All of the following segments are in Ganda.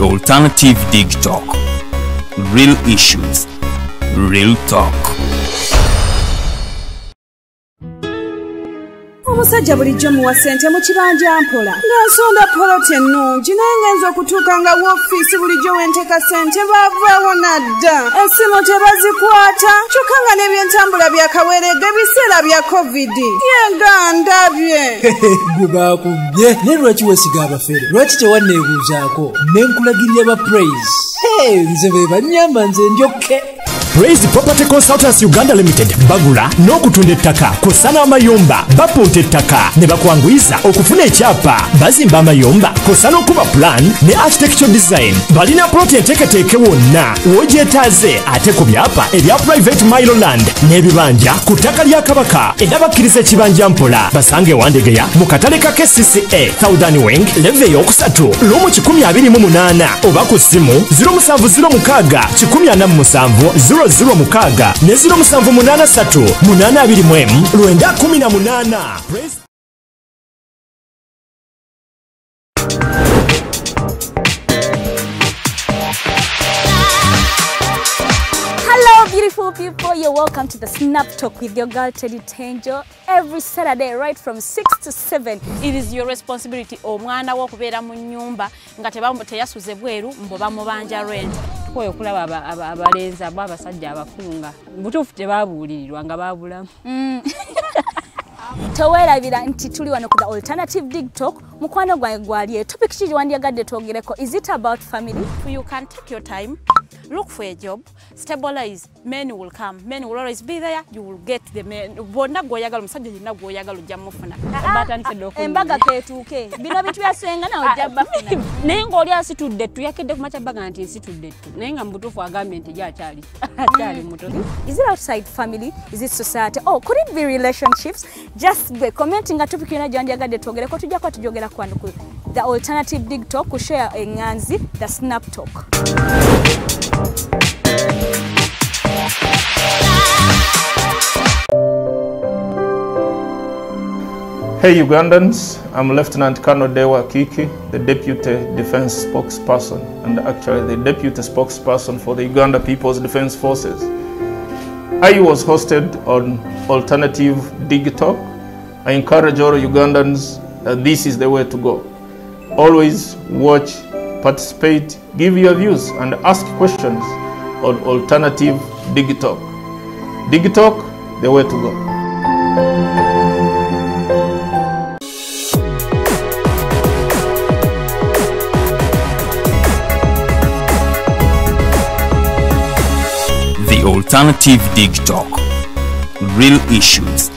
Alternative Dig Talk. Real issues, real talk. Omusajja bulijjo muwa ssente mu kibanja mpola ng'asonda poloti ennungi naye ngenza okutuuka nga woofiisi bulijjo wenteeka ssente baavaawo nadda essimu tebazikwata kyokka nga n'ebyentambula byakaweerega ebiseera bya kovidi yenga ndabye gwe baakubye naye lwaki weesiga abafere lwaki tewanneebuuzaako ne nkulagirira ba praise nze be bannyamba nze njokke Praise Property Consultants Uganda Limited bagula n'okutunda ettaka kw'ossa n'amayumba bapunta ettaka ne bakwanguyiza okufuna ekyapa bazimba amayumba kw'ossa n'okuba plan ne architecture design balina ploti enteeketeeke wonna w'ogyetaaze ate ku byapa ebya private Miloland n'ebibanja ku ttaka lya Kabaka era bakkiriza ekibanja mpola basange ewandegeya mu katale ka KCCA Southern Wing leve eyokusatu lumu 128 oba ku ssimu 0706 0 mukaaga ne 0783 821 Lwenda 18. Hello beautiful people, you're welcome to the Snap Talk with your girl Teddy Tenjo every Saturday right from 6 to 7. It is your responsibility omwana wo kubeera mu nyumba nga teyasuze bweru mbo bamubanja rent. Koyo kulaba abalenzi abasajja abakunga butuufu tebabuulirirwa nga babulamu. Towerabira nti tuli wano ku the Alternative Dig Talk mukwano gwange gwali topic kiri wandyagadde twogereko. Is it about family? You can take your time, look for a job, stabilize, men will come, men will always be there, you will get the men. Bonna gwoyagala omusajja yenna gwoyagala ojja mufuna. Embaga ketuuke bino bintu byasenga nawe ojja bafuna. Naye ng'oli asitudde ttu yakedde ku makyabbaga nti nsitudde ttu naye nga mubutuufu agambye nti gy'akyali muto. Is it outside family? Is it society? Oh, could it be relationships? Just be commenting a topic yona gyanjagadde twogereko tujja kwa tujogera kwano ku the Alternative Dig Talk ku share enganzi the Snap Talk. Hey Ugandans, I'm Lieutenant Colonel Dewa Kiki, the Deputy Defense Spokesperson and actually the Deputy Spokesperson for the Uganda People's Defense Forces. I was hosted on Alternative Dig Talk. I encourage all Ugandans that this is the way to go. Always watch, participate, give your views and ask questions on Alternative Dig Talk. Dig Talk, the way to go. The Alternative Dig Talk. Real issues,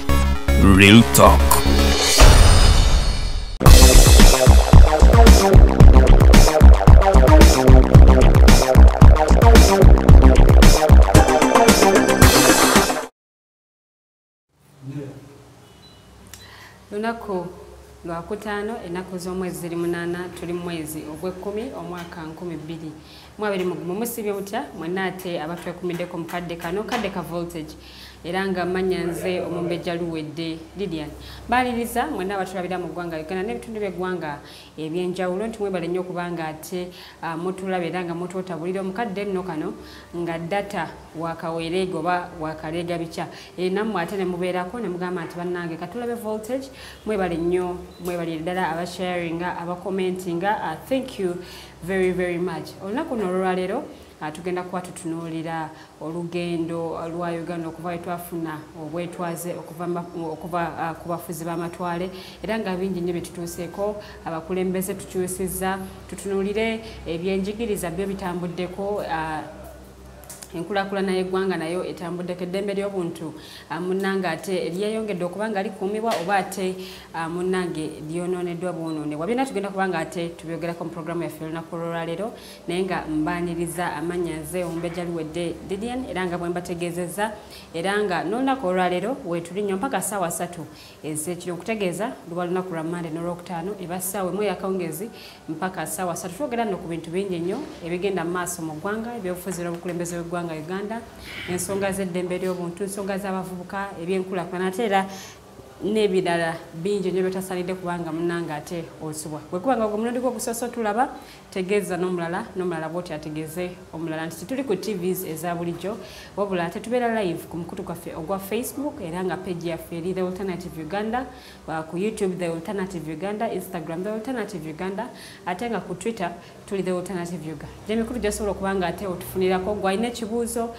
real talk. Lunaku lwakutaano ennaku z'omwezi 8 tuli mu mwezi ogw'Ekkumi omwaka 2020 musibye mutya mwenna ate abatwekumiddeko mu kadde kano kadde ka voltage era nga manya nze Omumbejja Luwedde Lilian baliriza mwenna abatulabira mu ggwanga Uganda n'ebitundu by'eggwanga ebyenjawulo nti mwebale nnyo okubanga ate mutulaba era nga mutwotabulira omukadde nno kano nga data wakaweerega oba wakaleega bikya nammwe ate ne mubeerako ne mugamba nti bannange katulabe voltage mwebale nnyo mwebale ddala abasharinga abakomentinga thank you very very much. Olunaku luno olwaleero tugenda kuba tutunuulira olugendo lwa Uganda okuva wetwafuna obwetwaze okuva ku bafuzi b'amatwale era nga bingi nnyo byetutuuseeko abakulembeze tukyusizza tutunuulire ebyenjigiriza byo bitambuddeko enkulaakulana y'eggwanga nayo etambuddeko eddembe ly'obuntu munnange ate lyeyongedde okuba nga likuumibwa oba ate munnange lyonooneddwa bwonoonebwa byonna tugenda kuba nga ate tubyogerako mu programu yaffe olunaku olwaleero naye nga mbaaniriza amanya nze Omumbejja Luwedde Lilian era nga bwe mbategeezezza era nga n'olunaku olwaleero weetuli nnyo mpaka ssaawa 3 ez'ekiro okutegeeza luba lunaku lwa Mande n'olwokutaano eba ssaawa emu eyakawungezi mpaka ssaawa 3 twogera nno ku bintu bingi nnyo ebigenda mu maaso mu ggwanga ebyobufuzi n'obukulembeze bw'eggwanga Uganda ensonga z'eddembe ly'obuntu ensonga z'abavubuka ebyenkulaakulana ate era n'ebirala bingi nnyo byotasalidde kubanga munnanga ate osubwa bwe kuba nga omulundi gw'ogusoso tulaba tegeeza n'omulala bwoti ategeeze omulala nti tituli ku tvs eza bulijjo wabula ate tubeera live ku mukutu gwaffe ogwa Facebook era nga page yaffe eri The Alternative Uganda, ku YouTube The Alternative Uganda, Instagram The Alternative Uganda, ate nga ku Twitter tuli The Alternative Uganda. Gy'emikulu gy'osobola okuba nga ate otufunirako gw'alina ekibuuzo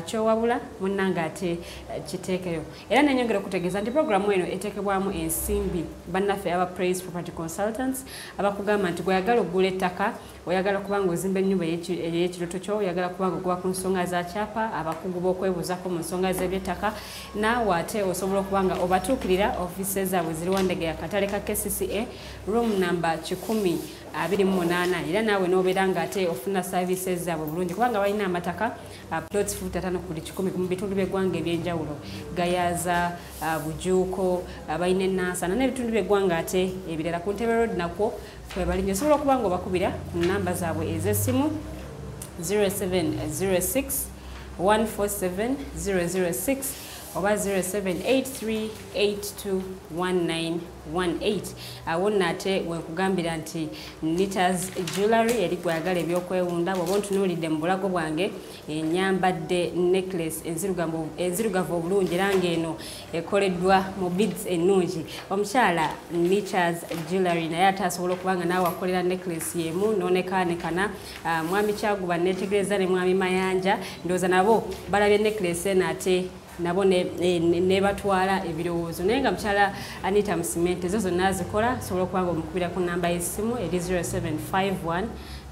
ky'owabula munnanga ate kiteekeyo. Era nenyongera okutegeeza nti programu eno eteekebwamu ensimbi bannaffe aba Praise Property Consultants abakugamba nti gweyagala okugula ettaka, oyagala kuba nga ozimba ennyumba ey'ekiroto kyo, oyagala kuba nga oguba ku nsonga za kyapa, abakugu b'okwebuuzako mu nsonga z'eby'ettaka, naawe ate osobola okuba nga obatuukirira ofiisi zaabwe ziri Wandege ya katale ka KCCA room number 128 era naawe n'obeera nga ate ofuna services zaabwe bulungi kubanga balina amataka plots 55 ku 10 mu bitundu by'eggwanga eby'enjawulo, Gayaza, Bujuuko, balina Nansana n'ebitundu by'eggwanga ate ebirala. Ku Ntebe Road nakwo twebalinye osobola okuba nga obakubira ku namba zaabwe ez'essimu 0706 147 006 oba 0783821918. Awo nate wekugambira nti Nitas Jewelry eri gwagala ebyokwewunda bwoba ntunuulidde mu bulago bwange enyambadde necklace enzirugavu obulungi era ng'eno ekoleddwa mu beads ennungi. Omukyala Nitas Jewelry naye ate asobola okuba nga naawe akolera necklace yemu n'onekaanekana. Mwami Kyaguba netegereza ne Mwami Mayanja ndowooza nabo balabye necklace eno ate nabo ne batwala ebirowoozo naye nga mukyala Anita Musimente ezo zonna azikola sobola okuba nga omukubira ku namba y'essimu eri 0751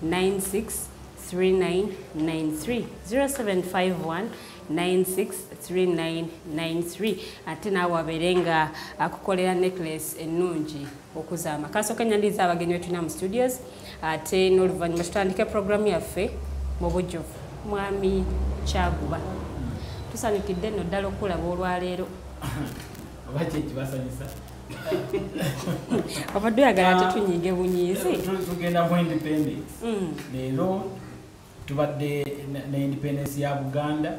963993 0751 963993 ate naawe abeere nga akukolera necklace ennungi okuzaama. Kasooka nyandiza abagenyi betulina mu studios ate n'oluvannyuma tutandike programu yaffe mu bujjuvu. Mwami Kyaguba tusanyukidde nno ddala okulaba olwaleero oba kyeki basanyusa obadde oyagala tetunyiige bunyiizi tugenda mu independence leero tubadde ne independence ya Buganda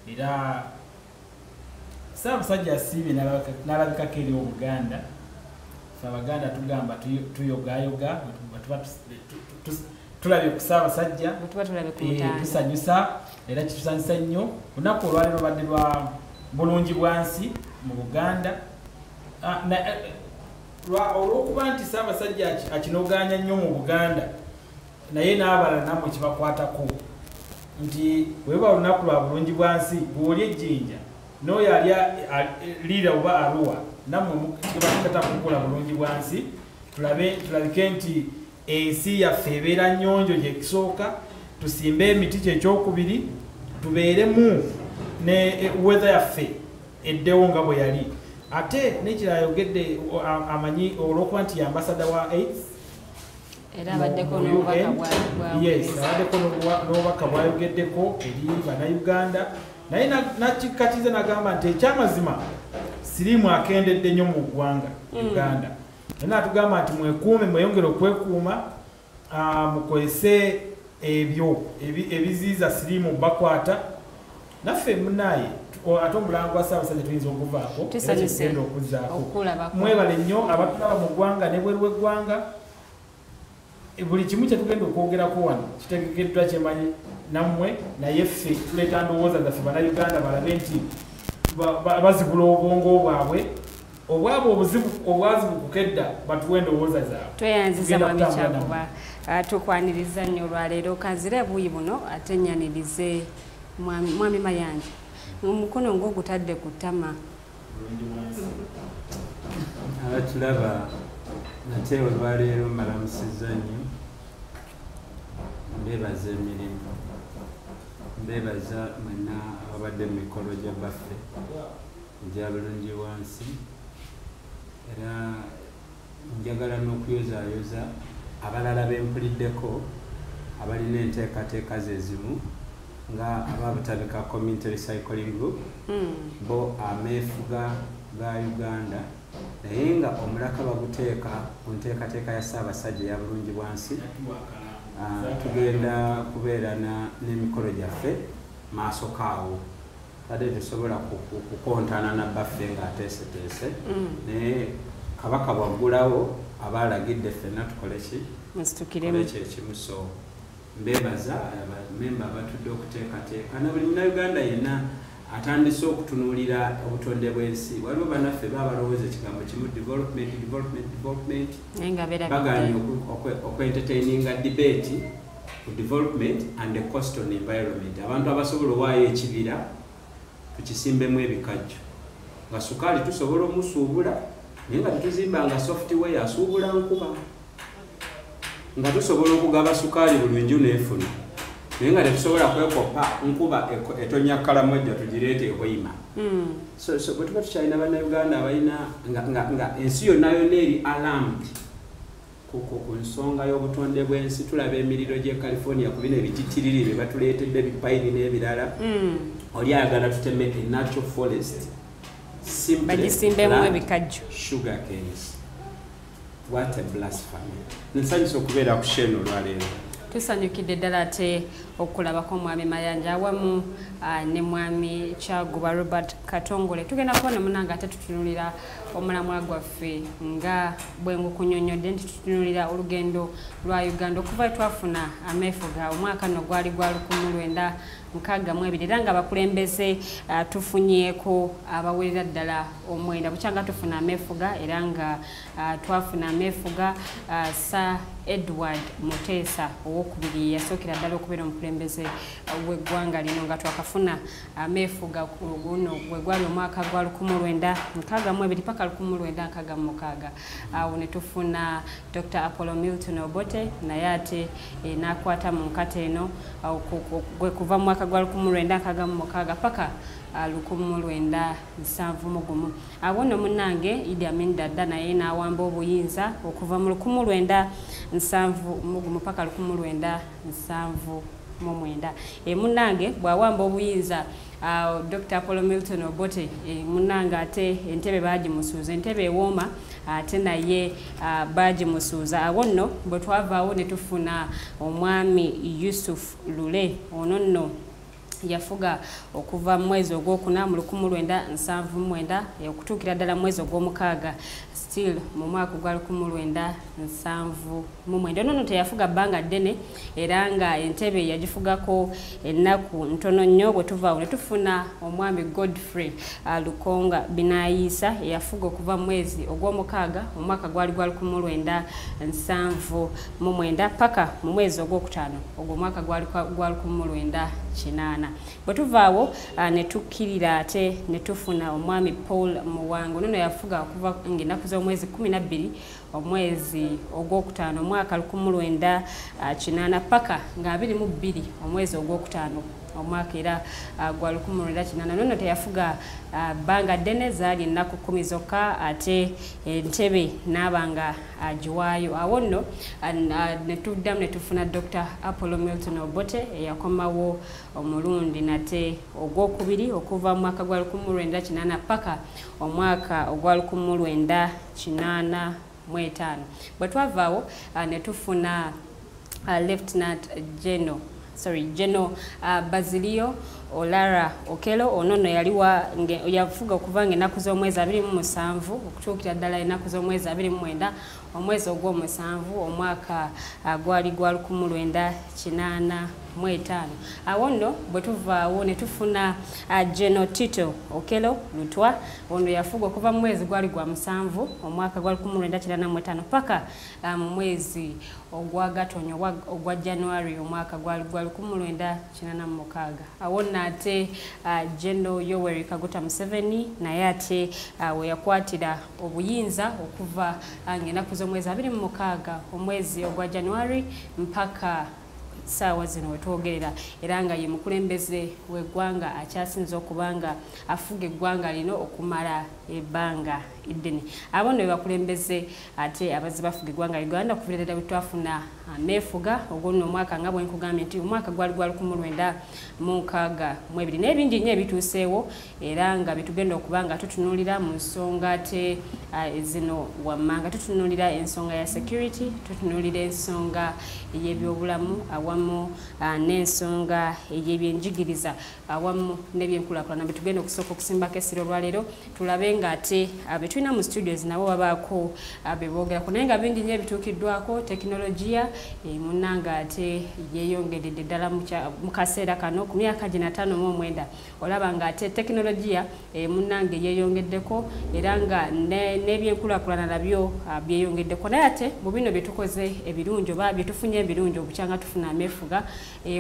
era Ssaabasajja asiibye n'alabikako eri Obuganda fe Abaganda tugamba tuyogayoga tulabye ku Ssaabasajja tusanyusa era kitusanyusa nnyo. Lunaku olwaleero badde lwa bulungi bwansi mu Buganda olw'okuba nti Ssaabasajja akinoganya nnyo mu Buganda naye n'abalala namwe kibakwatako nti weba olunaku lwa bulungi bwansi bw'oli ejjinja n'oyo liira oba Arua nammwe kibatakugula bulungi bwansi tulabike nti ensi yaffe ebeera nnyonjo gyekisooka, tusimbe emiti kyekyokubiri, tubeeremu ne weather yaffe eddewo nga bwe yali. Ate nekirala ayogedde amanyi olw'okuba nti ambasada wa AIDS era abaddeko n'obubaka bwayogeddeko eri bannayuganda naye nakikatiza nagamba nti ekyamazima siriimu akendedde nnyo mu ggwanga Uganda. Naye atugamba nti mwekuume, mweyongere okwekuuma, mukozese ebyo ebiziiza siriimu bakwata. Naffe munaaye ate omulango wa Ssaabasajja tuyinza okuvaako era kyetugenda okuzzaako. Mwebale nnyo abatulaba mu ggwanga ne bweru w'eggwanga. Buli kimu kyetugenda okwogerako wano kitegekeddwa kyemanyi nammwe naye ffe tuleeta ndowooza zaffe bannayuganda balabe nti bazigula obwongo bwabwe obwabwe obuzibu obwazibukuka edda batuwe endowooza zaabwe. Tweyanziza Mwami Kyaguba tukwaniriza nnyo olwaleero kanzire buuyi buno ate nnyanirize Mwami Mayanja omukono ng'ogutadde ku ttama. Abatulaba nate olwaleero mbalamusizza nnyo, mbeebaza emirimu, mbeebaza mwenna ababadde mu mikolo gya baffe egya bulungi wansi, era njagala n'okuyozaayoza abalala bempuliddeko abalina enteekateeka ze zimu nga ababutabika Community Recycling Group bo ameefuga ga Uganda naye nga omulaka baguteeka ku nteekateeka ya Ssaabasajja ya bulungi bwansi. Tugenda kubeera n'emikolo gyaffe maaso kaawo kale tusobola kukontana na baffe ng'ateeseteese naye kabaka bwaggulawo abaalagidde ffenna tukole ki ekimu so mbeebaza abamemba abatudde okuteekateeka na buli munnauganda yenna atandise okutunuulira obutonde bw'ensi waliwo bannaffe baabalowooza ekigambo kimu development baganye okwentertaininga debate ku development and the cost on environment abantu abasobola owaayo ekibira tukisimbemu ebikajjo nga sukaali tusobola omusuubula naye nga tetuzimba software asuubula nkuba nga tusobola okugaba sukaali bulungi neefuna naye nga tetusobola kwekopa nkuba etonya kalamojja tugireete ebwima so bwe tuba tukyalina bannayuganda abalina nga ensi yonna yonna eri alarmed ku nsonga y'obutonde bw'ensi tulaba emiriro gy'e California ku bino ebititiriri bye batuleetedde ebipayini n'ebirala oli ayagala tuteme a natural forest bagisimbemu ebikajjo sugar canes. What a blasphemy. Nsanyusa okubeera ku sheno olwaleero. Tusanyukidde ddala ate okulabako mwami Mayanja awamu ne mwami Kyaguba Robert Katongole. Tugenda kubona munanga ate tutunulira omulamwa gwaffe nga bwengu kunyonyodde nti tutunulira olugendo lwa Uganda okuva twafuna ameefuga omwaka no gwali gwa 1962 era nga abakulembeze tufunyeeko abawerera ddala omwenda bukyanga tufuna ameefuga era nga twafuna ameefuga Sir Edward Mutesa owokubiri yasookera ddala okubeera omukulembeze w'eggwanga lino nga twakafuna ameefuga guno gwe gwali omwaka gwa 1962 paka 1966 awo ne tufuna Dr. Apollo Milton Obote naye ate n'akwata mu nkata eno gwe kuva mu mwaka gwa 1966 paka 1971 awo nno munnange Idi Amin Dada naye n'awamba obuyinza okuva mu 1971 paka 1979 munnange bw'awamba obuyinza Dr. Apollo Milton Obote munnanga ate entebe bagimusuuza entebe ewooma ate naye bagimusuuza awo nno bwe twavaawo ne tufuna omwami Yusuf Lule ono nno yafuga okuva mwezi ogwokuna mu 1979 okutuukira ddala mwezi ogw'omukaaga still mu mwaka gwa 1979 ono teyafuga bbanga ddene era nga entebe yagifugako ennaku ntono nnyo bwe tuvaawo ne tufuna omwami Godfrey Lukonga Binayiisa yafuga okuva mwezi ogw'omukaaga mu mwaka gwali gwa 1979 paka mu mwezi ogwokutaano ogwo mwaka gwali gwa 1980 bwe tuvaawo ne tukkirira ate ne tufuna omwami Paul Muwango nono yafuga okuva ng'ennaku z'omwezi 12 omwezi ogwokutaano omwaka 1980 paka nga 22 omwezi ogwokutaano omwaka era gwa 1980 nono teyafuga bbanga ddene zaali ennaku 10 zokka ate entebe n'abanga agiwaayo awo nno ne tuddamu ne tufuna Dr. Apollo Milton Obote eyakomawo omulundi nate ogwokubiri okuva mu mwaka gwa 1980 paka omwaka ogwa 1985 bwe twavaawo ne tufuna Lieutenant General Basilio Olara Okelo onono yaliwa yafuga okuva ng'ennaku z'omwezi 27 okutuukira ddala ennaku z'omwezi 29 omwezi ogw'omusanvu omwaka gwali gwa 1985 awo nno bwe tuvaawo ne tufuna General Tito Okelo Lutwa ono yafuga okuva mu mwezi gwali gwa 7 omwaka gwa 1995 paka mu mwezi ogwa Gatonyo ogwa January omwaka gwali gwa 1996 awo ate General Yoweri Kaguta Museveni naye ate we yakwatira obuyinza okuva ng'ennaku z'omwezi 26 omwezi ogwa January mpaka saawa zino wetwogerera era nga ye mukulembeze w'eggwanga akyasinza okubanga afuga eggwanga lino okumala ebbanga eddene abo nno bakulembeze ate abazi bafuga eggwanga Uganda okuviira bwe twafuna ameefuga ogwo nno omwaka nga bwe nkugambye nti omwaka gwali gwa 1962 n'ebingi nnyo ebituuseewo era nga bitugenda okubanga tutunuulira mu nsonga ate zino wammanga tutunuulira ensonga ya security tutunuulira ensonga y'ebyobulamu awamu n'ensonga ey'ebyenjigiriza awamu n'ebyenkulaakulana bye tugenda okusooka okusimbako essiro olwaleero tulabe ng'ate be tulina mu studios nabo babaako be boogerako naye nga bingi nnyo ebituukiddwako tekinologiya munnanga ate yeeyongeredde ddala mu kaseera kano ku myaka gina 59 olaba ng'ate tekinologiya munnange yeeyongeddeko era nga n'ebyenkulaakulana nabyo byeyongeddeko naye ate mu bino bye tukoze ebirungi oba bye tufunye ebirungi obukyanga tufuna ameefuga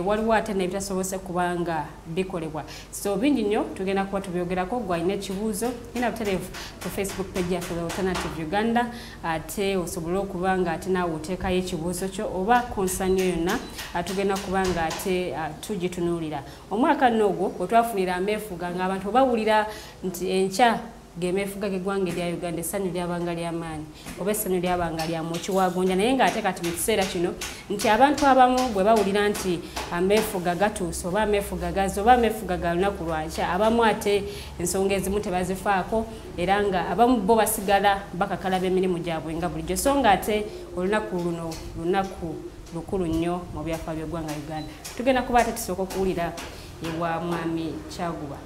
waliwo ate n'ebitasobose kuba nga bikolebwa so bingi nnyo tugenda kuba tubyogerako gwalina ekibuuzo ina butereevu ku Facebook page yaffe Alternative Uganda ate osobole okuba nga ate naawe oteekayo ekibuuzo kyo oba konsani yonna tugenda kuba nga ate tugitunuulira omwaka nno ogwo bwe twafunira ameefuga ng'abantu bawulira nti enkya gemefuga gegwange lya Uganda essanyu lyabanga ly'amaanyi oba essanyu lyabanga lya mukiwagonja naye ng'ate kati mu kiseera kino nti abantu abamu bwe bawulira nti ameefuga gatuuse oba ameefuga gazi oba ameefuga ga lunaku lwankya abamu ate ensonga ezimu tebazifaako era nga abamu bo basigala bakakalaba emirimu gyabwe nga bulijjo so nga ate olunaku luno lunaku lukulu nnyo mu byafa by'eggwanga Uganda tugenda kuba ate tusooka okuwulira ewa mwami Kyaguba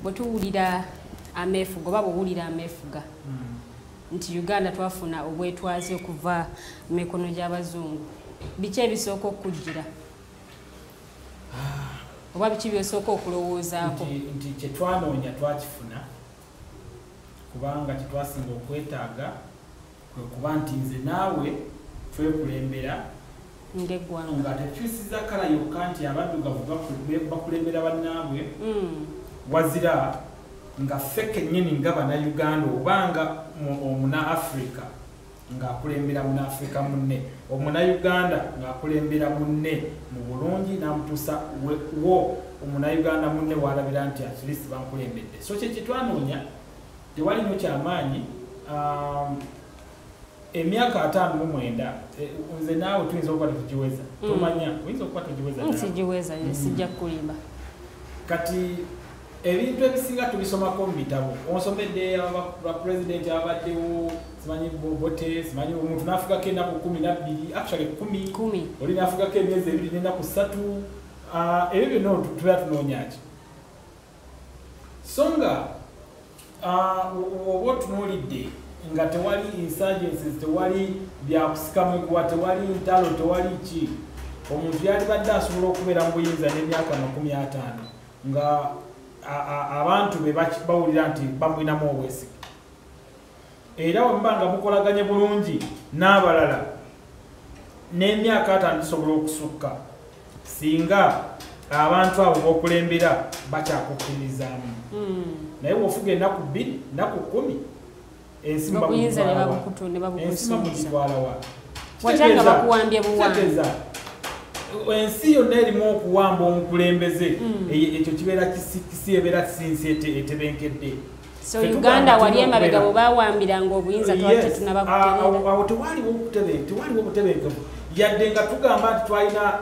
bwe tuwulira ameefuga oba bwewulira ameefuga nti Uganda twafuna obwetwaze okuva mu mikono gy'abazungu biki ebisooka okujjira oba biki byosooka okulowoozaako nti kyetwanoonya twakifuna kubanga kyetwasinga okwetaaga kwe kuba nti nze naawe twekulembera ng'eggwanga nga tekyusiza kala yokka nti abaddugavu bakulembera bannaabwe wazira nga feke nyini nga bannayuganda obanga omuna Africa ng'akulembera Munafrika munne omunayuganda ng'akulembera munne mu bulungi n'amutuusa wo omunayuganda munne w'alabira nti at least bankulembedde so kye kitwanoonya tewali nyo kyamaanyi emyaka 59 nze naawe tuyinza okuba tetugiweza tomanya oyinza okuba togiweza sigiweza sijja kulimba kati ebintu ebisinga tubisomako mu bitabo onsomedde aba president abaddewo simanyi Bobote simanyi omuntu n'afugako ennaku 12 actually 10 oli n'afugako emyezi 2 n'ennaku 3 ebyo byonna tuba tunoonya ki so nga oba otunuulidde nga tewali insurgencies tewali byakusikamu eguwa tewali ntalo tewali ki omuntu yalibadde asobola okubeera mu buyinza n'emyaka 50 nga abantu be bawulira nti bamwinamu obwesige era wemba nga mukolaganye bulungi n'abalala n'emyaka 5 gisobola okusukka singa abantu abo b'okulembera bakyakukkiririzaamu naye bw'ofuga ennaku 2 ennaku 10 ensi mugitwala wa wakyanga bakuwambye buwambi ensi yonna erimu okuwamba omukulembeze ekyo kibeera kisibeera kisinsi etebenkedde so Uganda wali emabega bwe bawambiranga obuyinza twali awo tewaliwo obutebenkevu yadde nga tugamba nti twalina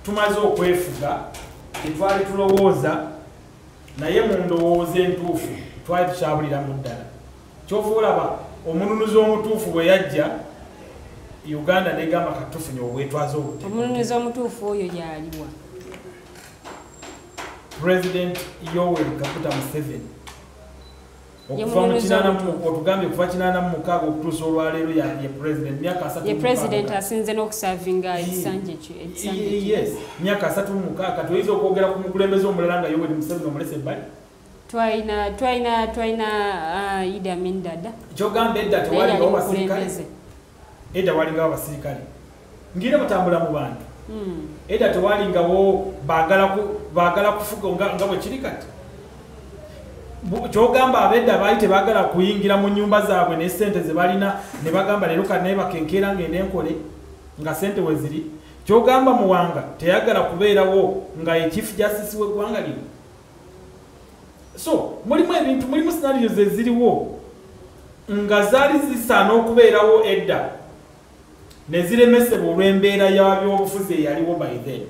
tumaze okwefuga tetwali tulowooza naye mu ndowooza entuufu twali tukyabuliramu ddala kyova olaba omununuzi omutuufu bwe yajja Uganda negamba katufunye obwetwaze obuti omununuzi omutuufu oyo yaliwa President Yoweri Kaguta Museveni otugambye kuva 86 okutuusa olwaleero ye president myaka 3 ye president asinze n'okusavinga ekisanje yes myaka 36 tuyinza okwogera ku mukulembeze omulala nga Yoweri Museveni omulese ebbali twalina Idi Amin Dada kyogamba edda tewalingawo basirikale edda walingawo abasirikale ngire batambula mu bantu edda tewalingawo baagala kufuga nga bwe kiri kati kyogamba abedda baali tebaagala kuyingira mu nnyumba zaabwe n'essente ze balina ne bagamba leero kane bakenkeera ngende enkole nga ssente we ziri kyogamba Muwanga teyagala kubeerawo nga echief justice w'eggwanga lino so mulimu ebintu mulimu scenarios eziriwo nga zaali zisaana okubeerawo edda ne ziremesebwa olw'embeera y'abyobufuzi eyaliwo by then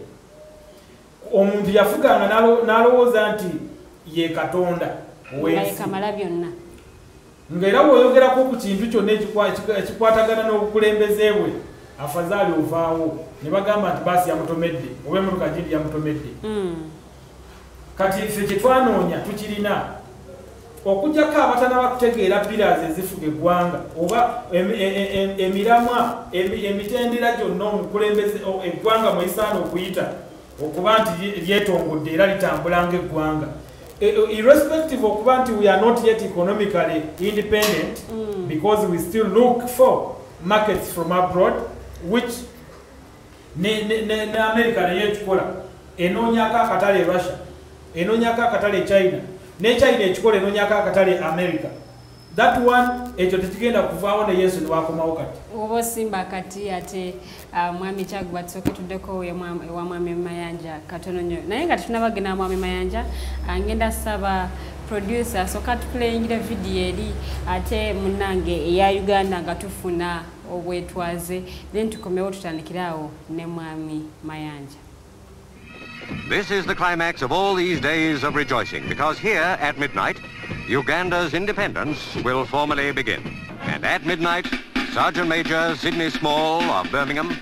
omuntu yafuganga n'alowooza nti ye Katonda kamala byonna ng'era bw'oyogerako ku kintu kyonna ekikwatagana n'obukulembeze bwe afadhali ovaawo ne bagamba nti baasi yamutomedde oba emmotoka gindi yamutomedde kati ffe kye twanoonya tukirina okujjako abatana bakutegeera pillars ezifuga eggwanga oba emiramwa emitendera gyonna omukulembeze eggwanga mwesaana okuyita okuba nti lyetongodde era litambula ng'eggwanga irrespective okuba nti we are not yet economically independent because we still look for markets from abroad which ne America naye ekikola enoonyako akatale Russia enoonyako akatale China ne China ekikola enoonyako akatale America that one ekyo tekigenda kuvaawo ne Yesu niwakomawo kati oba osimba kati ate mwami Kyaguba tusooke tuddeko ewa mwami Mayanja katono nnyo naye nga tetunabagenda mwami Mayanja ngenda saba producer soka tuplayingire video eri ate munnange eya Uganda nga tufuna obwetwaze then tukomewo tutandikirawo ne mwami Mayanja. This is the climax of all these days of rejoicing, because here at midnight, Uganda's independence will formally begin. And at midnight, Sergeant Major Sidney Small of Birmingham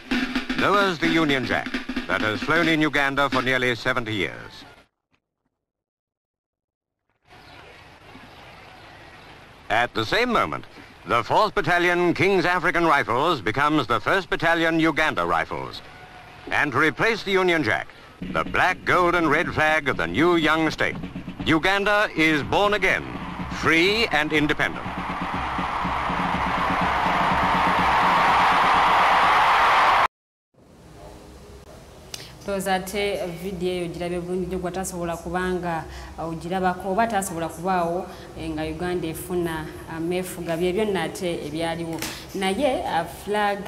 lowers the Union Jack that has flown in Uganda for nearly 70 years. At the same moment, the 4th Battalion King's African Rifles becomes the 1st Battalion Uganda Rifles. And to replace the Union Jack, the black, gold and red flag of the new young state, Uganda is born again, free and independent. Ate video eyo girabe bulungi gwa tasobola kubanga ogirabako oba tasobola kubaawo nga Uganda efuna amefuga byebyo nate ebyaliwo naye flag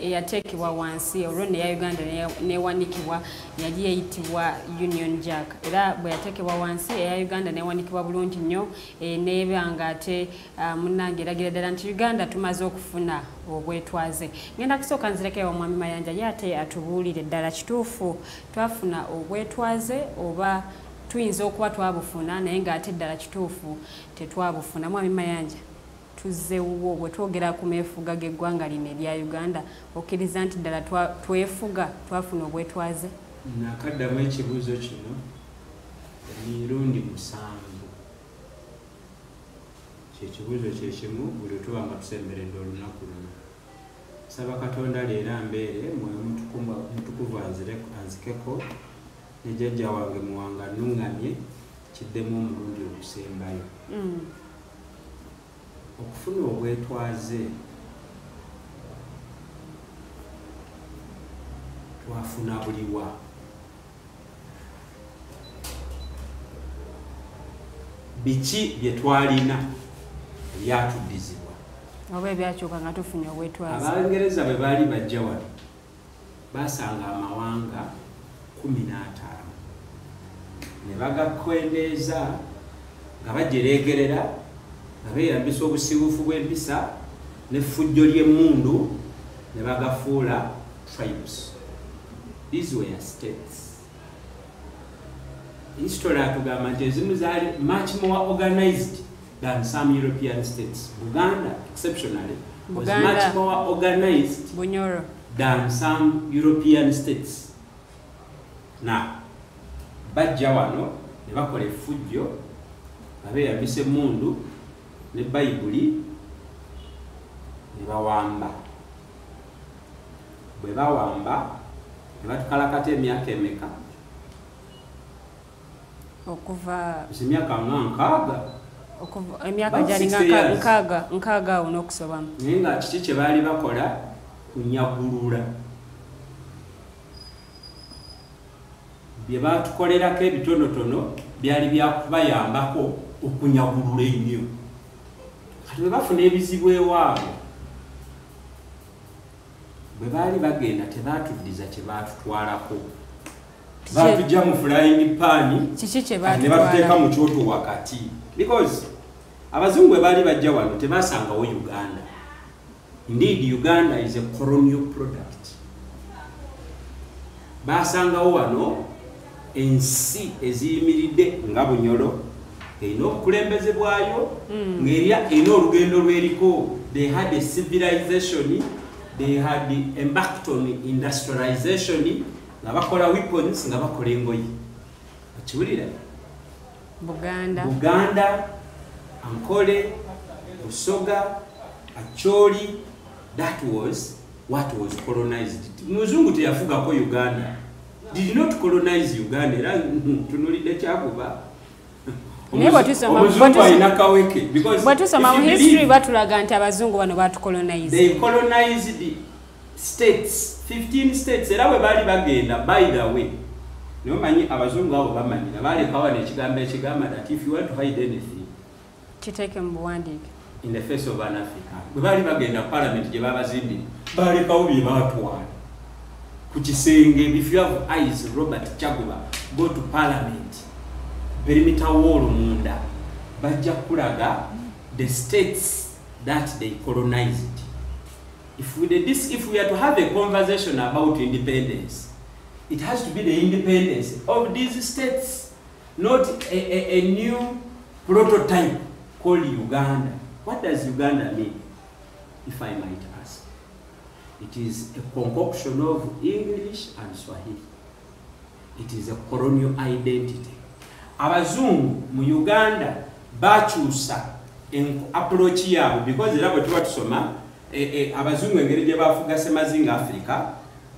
eyateekebwa wansi olwo ne ya Uganda newanikibwa yali eyitibwa Union Jack era bwe yateekebwa wansi eya Uganda newanikibwa bulungi nnyo nebanga ate munnange eragira ddala nti Uganda tumaze okufuna obwetwaze. Ngenda kusooka nzirekewo mwami Mayanja yate atubuulire ddala kituufu twafuna obwetwaze oba tuyinza okuba twabufuna naye ng'ate ddala kituufu tetwabufuna. Mwami Mayanja tuzzeewo bwe twogera ku meefuga g'eggwanga lino erya Uganda okkiriza nti ddala twefuga twafuna obwetwaze? Nakaddamu ekibuuzo kino emirundi 7 kyekibuuzo kyekimu buli tuba nga tusemberedde olunaku luno. Saba Katonda leero ambeere mwoyo mutukuvu anzikeko ne jjajja wange Muwanga nnuŋŋamye kiddemu omulundi okusembayo. Okufuna obwetwaze twafuna buliwa. Biki bye twalina byatuddizibwa oba ebyakyuka nga tufunye obwetwaze? Abangereza bwe baali bajja wano basanga amawanga 15 ne bagakwendeeza nga bajereegerera nga beeyambisa obusibuufu bw'empisa n'effujjo ly'emmundu ne bagafuula tribes. These were states. History atugamba nti ezimu zaali much more organized than some European states. Buganda, exceptionally, was much more organized than some European states. Now, bajja wano ne bakola effujjo nga beeyambisa emmundu ne Bayibuli ne bawamba. Bwe bawamba ne batukalakata emyaka emeka? Okuva emyaka nkaaga. Emyaka gyali nkaaga awo n'okusobamu. Naye nga kiki kye baali bakola? Kunyagulula. Bye baatukolerako ebitonotono byali byakubayambako okunyagulula ennyo. Kati bwe bafuna ebizibu ewaabwe bwe baali bagenda tebaatuddiza kye baatutwalako. Baatujja mu flying pan ne batuteeka mu kyoto wakati. Because abazungu bwe baali bajja wano tebaasangawo Uganda. Indeed, Uganda is a colonial product. Baasangawo wano ensi eziyimiridde nga Bunyoro erina obukulembeze bwayo ng'erina olugendo lweriko. They had a civilization they had embarked on industrialization nga bakola weapons nga bakola engoyi akiwulira Buganda Ankole Busoga Acholi that was what was colonized muzungu teyafugako Uganda did not colonize Uganda era tunulide kyakuba Batusoma mu history batulaga nti abazungu bano batucolonize. They colonized the states, 15 states. Era bwe bali bagenda, by the way. Niyo manyi abazungu abo bamanyira. Bali kawa n'ekigambo ekigamba that if you want to hide anything, kiteke mu buwandiike. In the face of an African. Bwe bali bagenda parliament gye babazimbira. Bali kawo bye batwala. Ku kisenge, if you have eyes, Robert Kyagulanyi, go to parliament. Perimeter wall munda bajja kulaga the states that they colonized. If we are to have a conversation about independence, it has to be the independence of these states, not a new prototype called Uganda. What does Uganda mean, if I might ask? It is a concoction of English and Swahili. It is a colonial identity. Abazungu mu Uganda bakyusa approach yabo because era bwe tuba tusoma abazungu engeri gye bafuga Semazinga Africa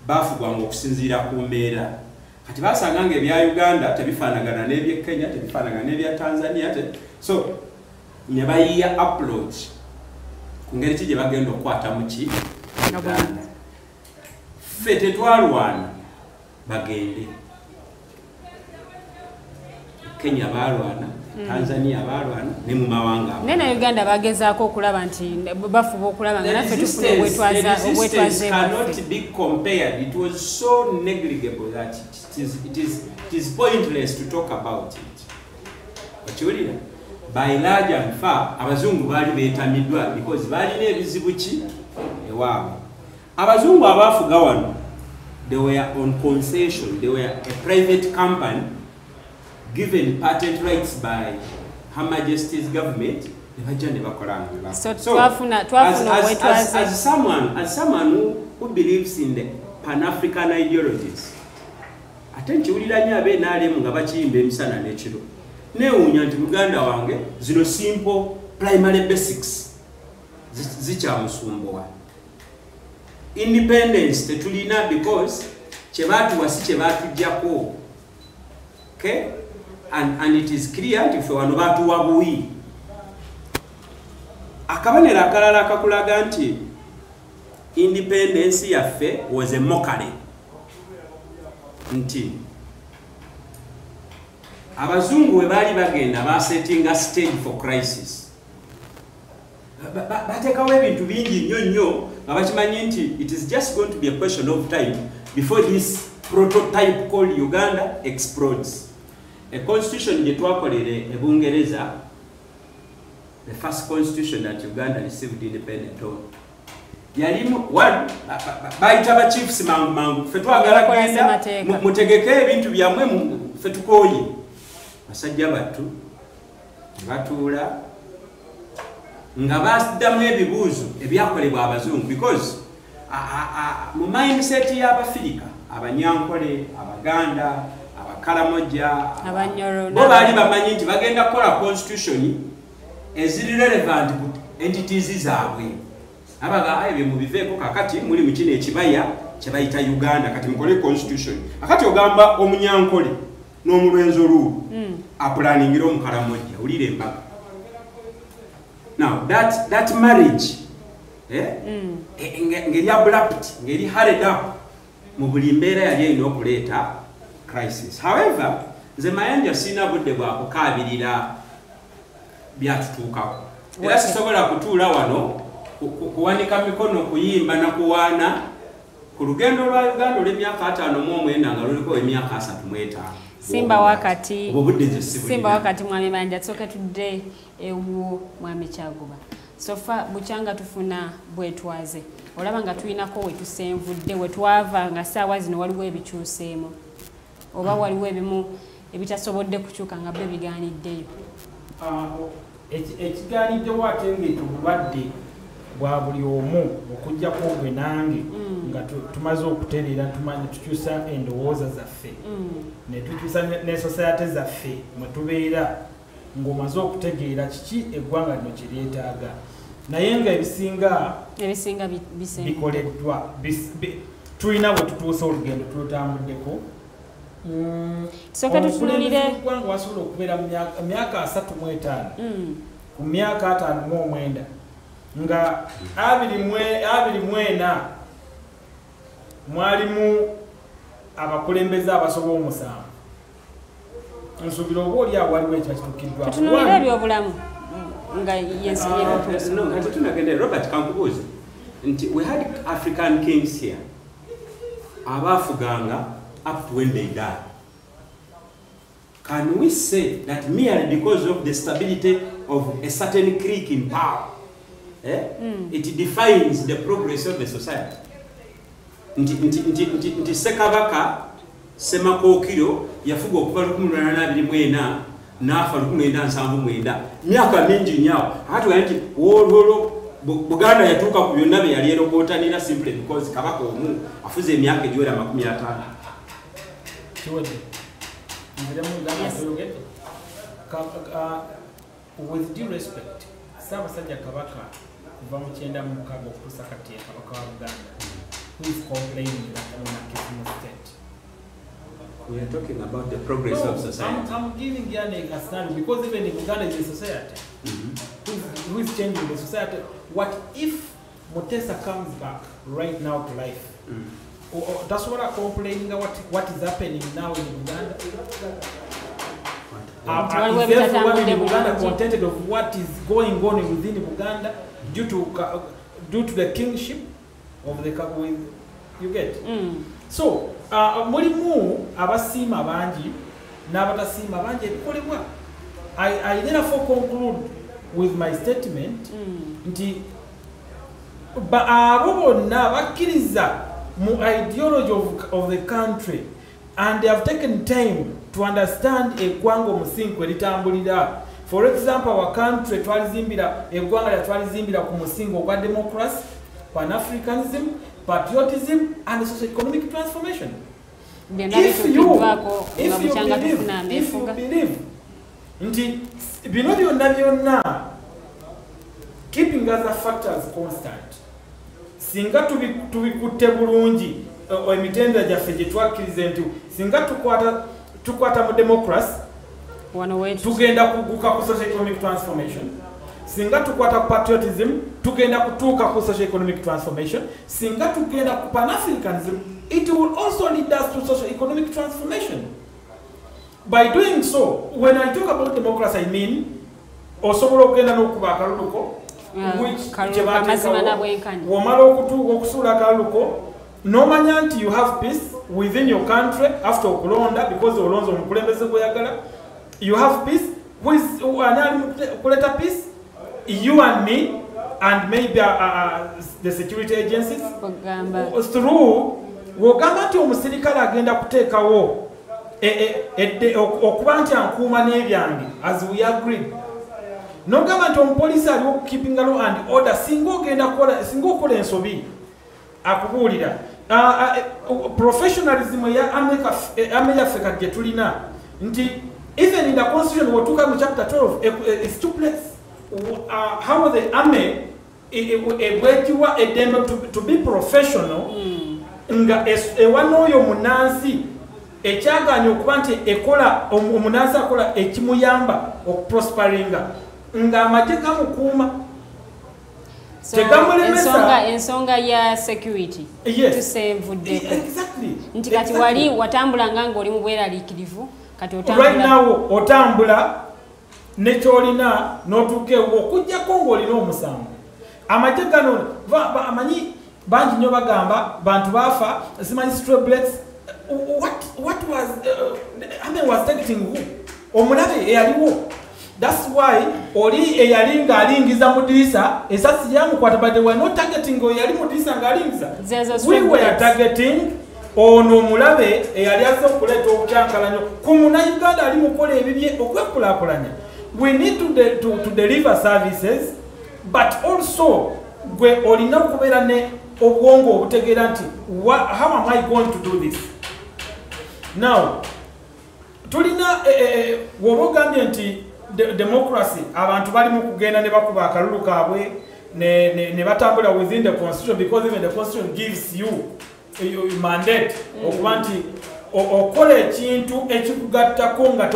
bafugwa okusinziira ku mbeera kati basanga nga ebya Uganda tebifaanagana n'ebya Kenya tebifaanagana n'ebya Tanzania so ne bayiya approach ku ngeri ki gye bagenda okukwata mu ki Uganda ffe tetwalwana bagende Kenya balwana, Tanzania balwana, ne mu mawanga. Nena Uganda bagezaako okulaba nti bafuba okulaba nga naffe tufuna obwetwaze cannot be compared. It was so negligible that it is pointless to talk about it. Okiwulira? By large and far, abazungu baali beetamiddwa because balina ebizibu ki ewaabwe. Abazungu abafuga wano, they were on concession. They were a private company given patent rights by Her Majesty's government. So as someone who believes in the Pan-African ideologies, attenziulira nnyo abeNRM nga bakiyimba emisana n'ekiro. Neewuunya nti Muganda wange zino simple primary basics zikyamusumbuwa. Independence tetulina because kyebatuwa si kyebatujjako. Okay? And it is clear nti ffe wano batuwa buwi. Akabonero akalala akakulaga nti independence yaffe was a mockery. Nti abazungu we baali bagenda basetting a stage for crisis. Bateekawo ebintu bingi nnyo nnyo nga bakimanyi nti it is just going to be a question of time before this prototype called Uganda explodes. A constitution gye twakolere e Bungereza, the first constitution that Uganda received independent on. Yalimu one bayita ba chiefs mangu ffe twagala kugenda mutegeke ebintu byamwe ffe tukooye basajja battu batuula nga baddamu ebibuuzo ebyakolebwa abazungu because mu mindset y'Abafirika Abanyankole Abaganda Abakalamoja bo baali bamanyi nti bagenda kukola constitution eziri relevant entities zaabwe abaga aye mubiveeko kakati muli mu kino ekibaya kyebayita Uganda kati mukole constitution akati ogamba Omunyankole n'Omulwenzi Oluulu apulaningira Omukalamoja ulire embaga. Now that marriage ngeri abrupt ngeri hurried up mu buli mbeera yali erina okuleeta crisis. However, nze mayanja sina budde bwa kukaabirira byatutuukako era sisobola kutuula wano kuwanika mikono kuyimba na kuwaana ku lugendo lwa Uganda olw'emyaka 59 nga luliko emyaka 35. Simba wakati mwami Mayanja tsoke tudde ewo mwami Kyaguba sofa bukyanga tufuna bwetwaze olaba nga tulinako wetusenvudde wetwava nga saawa zino waliwo ebikyuseemu oba waliwo ebimu ebitasobodde kukyuka nga bbe bigaaniddeyo. Ekigaaniddewo ate ng'ekyo bulwadde bwa buli omu okujjako gwe nange nga tumaze okutereera tumanyi tukyusa endowooza zaffe ne tukyusa ne society zaffe mwe tubeera ng'omaze okutegeera kiki eggwanga lino kye lyetaaga naye nga ebisinga bikoleddwa tulina bwe tutuusa olugendo tulutambuddeko eggwanga wasobola okubeera mu myaka 35 ku myaka 59 nga 24 mwalimu abakulembeze abasoba omusanvu nsuubira oba oli awo waliwo ekyakituukiddwa tutunulira ebyobulamu nga tunagende Robert kankubuuzi nti we had African kings here abafuganga up to when they die. Can we say that merely because of the stability of a certain clique in power it defines the progress of the society? Nti Sekabaka Semakookiro yafuga okuva 1824 n'afa 1979 myaka mingi nnyo ate nti wololo Buganda yatuuka ku byonna bye yali erogootanira simply because Kabaka omu afuze emyaka egiwera 50. With due respect, Ssaabasajja Kabaka kuva mu 1996 okutuusa kati ye Kabaka wa Buganda who is complaining that monarchism is dead. We are talking about the progress of society. I'm giving you a scenario because even in Uganda is a society. Who is changing the society? What if Mutesa comes back right now to life? That's what I'm complaining about. What is happening now in Uganda? Is everyone in Uganda contented of what is going on within Uganda due to the kingship of the couple? You get? So, mulimu abasiima bangi n'abatasiima bangi ebikolebwa. I therefore conclude with my statement nti abo bonna bakkiriza mu ideology of the country and they have taken time to understand eggwanga omusingi kwe litambulira. For example, our country twalizimbira eggwanga lyatwalizimbira ku musingi ogwa democracy, pan-Africanism, patriotism and socio-economic transformation. If you believe nti bino byonna keeping other factors constant singa tubikutte bulungi emitendera gyaffe gye twakkiriza nti singa tukwata mu democracy tugenda kuguka ku socio-economic transformation, singa tukwata ku patriotism tugenda kutuuka ku socio-economic transformation, singa tugenda ku pan-Africanism it will also lead us to socio-economic transformation. By doing so, when I talk about democracy, I mean osobola okugenda n'okuba akaluluko womala okusuula akaluluko n'omanya nti you have peace within your country after okulonda because olonza omukulembeze gweyagala. You have peace with kuleta peace, you and me and maybe the security agencies through wogamba nti omusirikale agenda kuteekawo okuba nti ankuuma n'ebyange as we agreed. Nogamba nti omupoliisi aliwo keeping law and order singa okola ensobi akubuulira. Professionalism ya army yaffe kati gye tulina nti even in the constitution wotuuka mu chapter 12 it stipulates how the army ebwekiwa eddembe to be professional nga ewana oyo munansi ekyaganya okuba nti ekola omunansi akola ekimuyamba okuprosperinga nga amagye gamukuuma ensonga ya security tusevuddeko nti kati wali watambulanga ng'oli mu bweraliikirivu kati right now otambula nekyolina n'otuuka ewo okujjako ng'olina omusango. Amagye gano amanyi bangi nnyo bagamba bantu baafa simanyi stray bullets. What was was targeting who? Omulabe eyaliwo. That's why oli eyali ng'alingiza mu ddirisa esasi yamukwata, but they were not targeting eyali mu ddirisa ng'alingiza. We were targeting ono omulabe eyali azze okuleeta obukyankalanyo ku Munnayuganda ali mukola ebibye okwekulaakulanya. We need to deliver services, but also gwe olina okubeera ne obwongo obutegeera nti how am I going to do this now tulina woba ogambye nti democracy abantu bali mu kugenda ne bakuba akalulu kaabwe ne batambula within the constitution because even the constitution gives you mandate okuba nti okola ekintu ekikugattako nga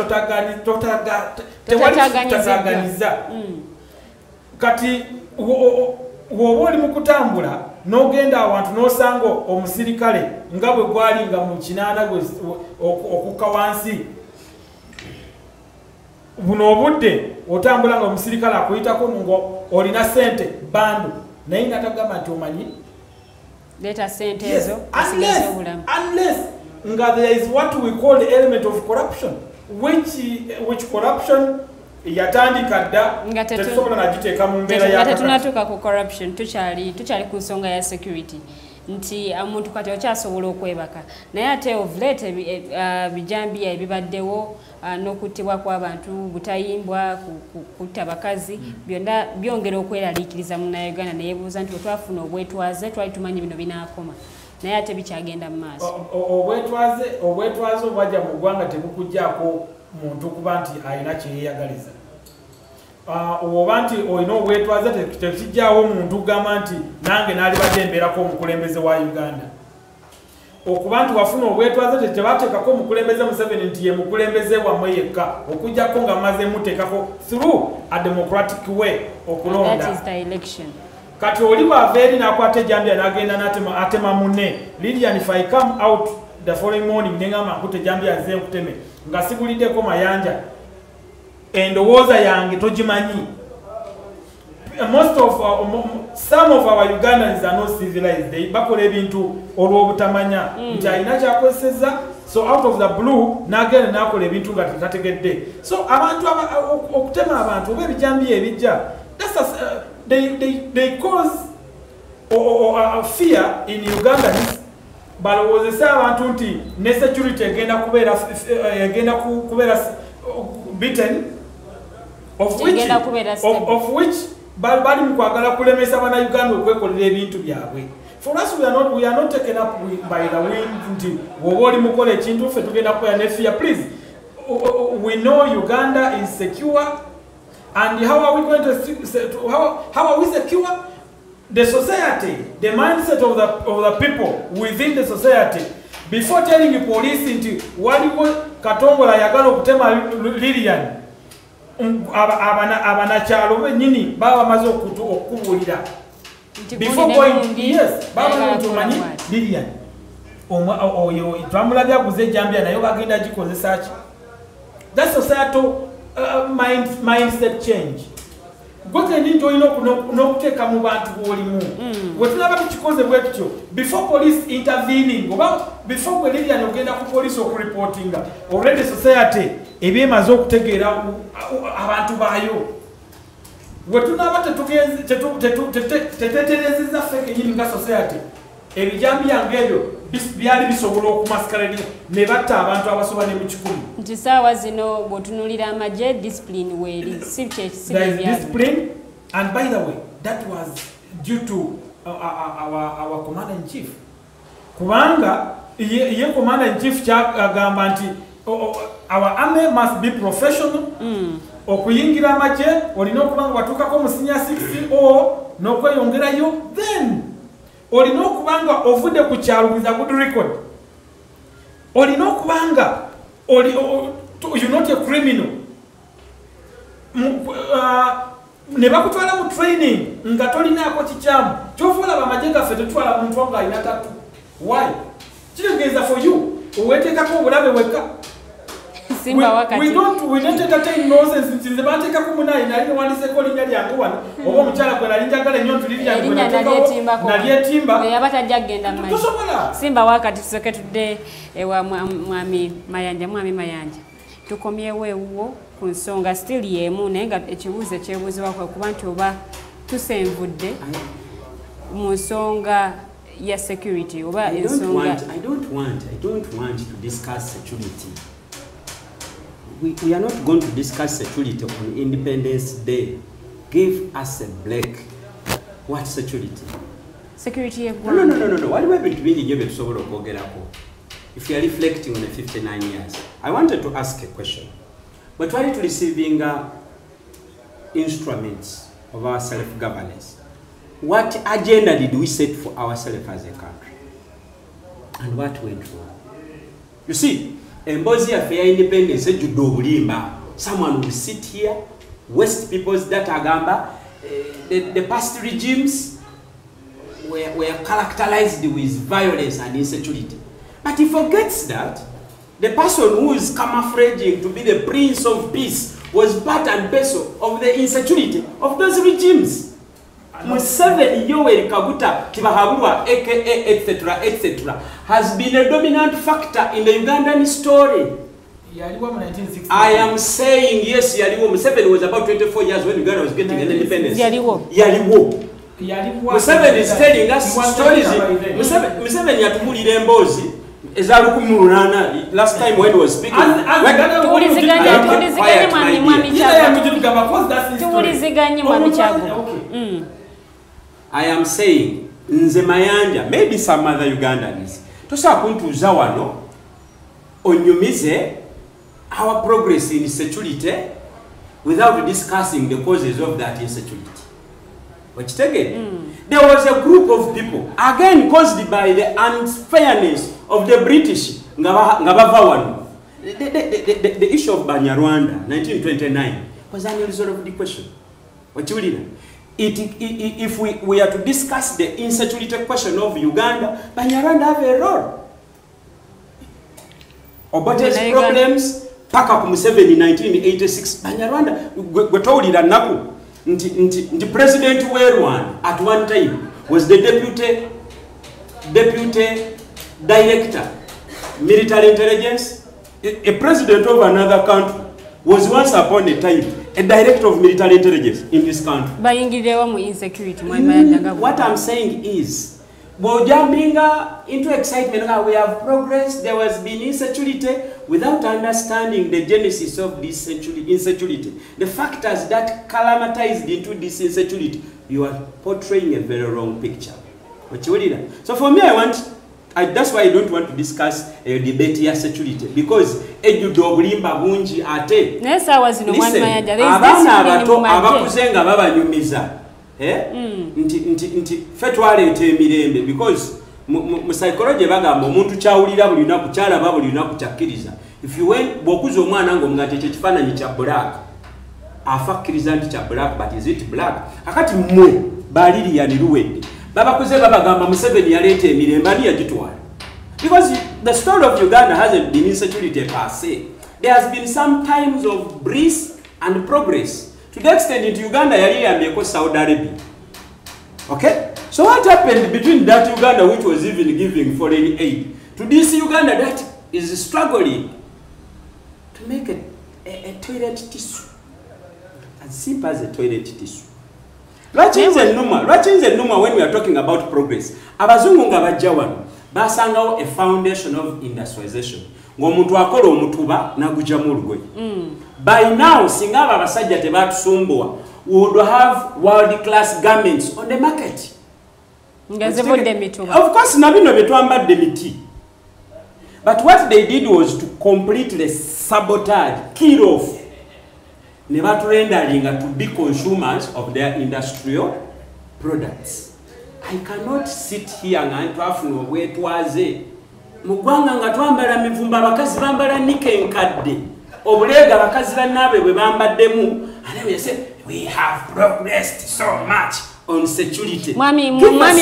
totataganiza kati woba oli mu kutambula n'ogenda awantu n'osanga omusirikale nga bwe gwali nga mu kinaana okukka wansi buno obudde otambula nga omusirikale akuyitako ngo olina sente bandu naye nga tagamba nti omanyi leeta sente ezo unless nga there is what we call the element of corruption which corruption yatandika dda tetusobola nagiteeka mu mbeera yatetunatuuka ku corruption tukyali ku nsonga ya security nti omuntu kati okyasobola okwebaka naye ate of late bijambiya ebibaddewo n'okuttibwa kw'abantu butayimbwa kutta bakazi byonna byongera okweraliikiriza munnayuganda neyebuuza nti wetwafuna obwetwaze twali tumanyi bino binaakoma naye ate bikyagenda mu maaso obwetwaze obwajja mu ggwanga tebukugjaako muntu kuba nti alina kyeyeyagaliza oba nti olina obwetwaze tekijjaawo muntu gamba nti nange naalibadde embeerako omukulembeze wa Uganda okuba nti wafuna obwetwaze tebateekako omukulembeze Museveni nti ye mukulembeze wammwe yekka okujjako nga mmaze muteekako through a democratic way okulonda kati oli bw'ava eri n'akwata ejjambiya n'agenda n'atema munne Lilian if I come out the following morning nengamba nkute ejjambiya nze nkuteme nga siguliddeko mayanja endowooza yange togimanyi some of our Ugandans are not civilized bakola ebintu olw'obutamanya nti alina kyakozeseza so out of the blue n'agenda n'akola ebintu nga tetategedde so abantu okutema abantu oba ebijambiya ebijja they cause fear in Ugandans balowoozesa abantu nti ne security egenda kubeera beaten of which bali mu kwagala kulemesa bannayuganda okwekolera ebintu byabwe for us we are not taken up by the wind nti woba oli mukola ekintu ffe tugenda kukola ne fear please we know Uganda is secure and how are we going to how are we secure the society the mindset of the people within the society before telling the police nti waliwo Katongola yagala okutema Lilian abanakyalo bennyini baba bamaze okubuulira before going yes baba ntumanyi Lilian oyo twamulabya aguze ejjambiya naye bagenda gikozesa ki that societal mindset change gwe nti olina n'okuteeka mu bantu bw'olimu bwe tulaba tukikoze bwe tutyo before police intervening oba before gwe Lilian ogenda ku police okureportinga already society ebyemaze okutegeera abantu baayo bwe tunaba teteterezeza ffe kenyini nga society ebijambiya ng'ebyo byali bisobola okumasikaladya ne batta abantu abasoba ne mu 10 nti saawa zino bw'otunuulira amagye discipline weeri si discipline and by the way that was due to our commander in chief kubanga ye commander in chief kyagamba nti our army must be professional okuyingira amagye olina okubanga watuukako mu senior 60 n'okweyongerayo then olina okubanga ovudde ku kyalo with a good record olina okubanga you're not a criminal ne bakutwala mu training nga tolinaako kikyamu kyova olaba amagye gaffe tetutwala muntu nga alina 3 why kitegeeza for you oweteekako obulabe wekka we don't entertain nonsense nze banteekako munayi nali newandiseko linnya lyange wano oba omukyala gwe nali njagala nnyo nalyetimba yaba tajja kgenda mu tosobola simba wakati tusoke tudde ewa mwami mayanja tukomyewo ewuwo ku nsonga still yemu naye nga ekibuuzo ekyebuuzibwa kwe kuba nti oba tusenvudde mu nsonga ya security oba ensonga I don't want to discuss security. We are not going to discuss security on Independence Day. Give us a break. What security? Security of No. What do we be given to Sobolo Kogerako? If you are reflecting on the 59 years, I wanted to ask a question. But while receiving instruments of our self-governance, what agenda did we set for ourselves as a country? And what went wrong? You see, Mbozi Affair Independence, someone will sit here, waste people's data gamba. The past regimes were characterized with violence and insecurity. But he forgets that the person who is camouflaging to be the Prince of Peace was part and parcel of the insecurity of those regimes. Museveni Yoweri Kaguta Tibahabulwa aka etc. has been a dominant factor in the Ugandan story. I am saying yes, Yaliwo. Museveni was about 24 years when Uganda was getting an independence. Yaliwo. Museveni is telling us stories. Museveni yatumulira emboozi ezalukumulunana last time when he was speaking. I am saying nze mayanja, maybe some other Ugandans tosa kuntuza wano onyumize our progress in security without discussing the causes of that insecurity. But again, there was a group of people, again caused by the unfairness of the British. The issue of Banyarwanda, 1929, was an unresolved question. If we are to discuss the insecurity question of Uganda, Banyarwanda have a role. Obote's problems, Paka Museveni in 1986, Banyarwanda, we told it naku. The president Werwan at one time was the deputy director, military intelligence. A president of another country was once upon a time a director of military intelligence in this country. What I'm saying is, jumping into excitement, we have progressed, there has been insecurity without understanding the genesis of this insecurity. The factors that calamitized into this insecurity, you are portraying a very wrong picture. So for me, that's why I don't want to discuss a debate here security, because bunji ate. Abakuzenga babanyumiza. Nti fetwaleeta emirembe, because mu psychology bagamba omuntu kyawulira buli lunaku kyalaba buli lunaku kyakkiriza. If you went bokuza omwana ng'omugate ekifaananyi kya black afa akkiriza nti kya black, but is it black? Akati mmwe baliriyani luwedde babakuze babagamba Museveni yaleeta emirembe ani yagitwala? Because the story of Uganda hasn't been insecurity per se. There has been some times of breeze and progress. To the extent that Uganda yali Saudi Arabia. Okay? So what happened between that Uganda which was even giving foreign aid to this Uganda that is struggling to make a toilet tissue? As simple as a toilet tissue. Numa when we are talking about progress. Abazungu nga bajja wano basangawo a foundation of industrialization. Ng'omuntu akola omutuba n'agujamu olugoye. By now, Singaba Basajja tebatusumbuwa would have world-class garments on the market. Of course, nabino betwambadde miti. But what they did was to completely sabotage, kill off, never rendering to be consumers of their industrial products. I cannot sit here and talk about where it was. Mugwanga nga twambala mivumba abakazi bambala nike nkadde. Obulega abakazi bannaabwe bwe bambaddemu. And they say, we have progressed so much on security. Mwami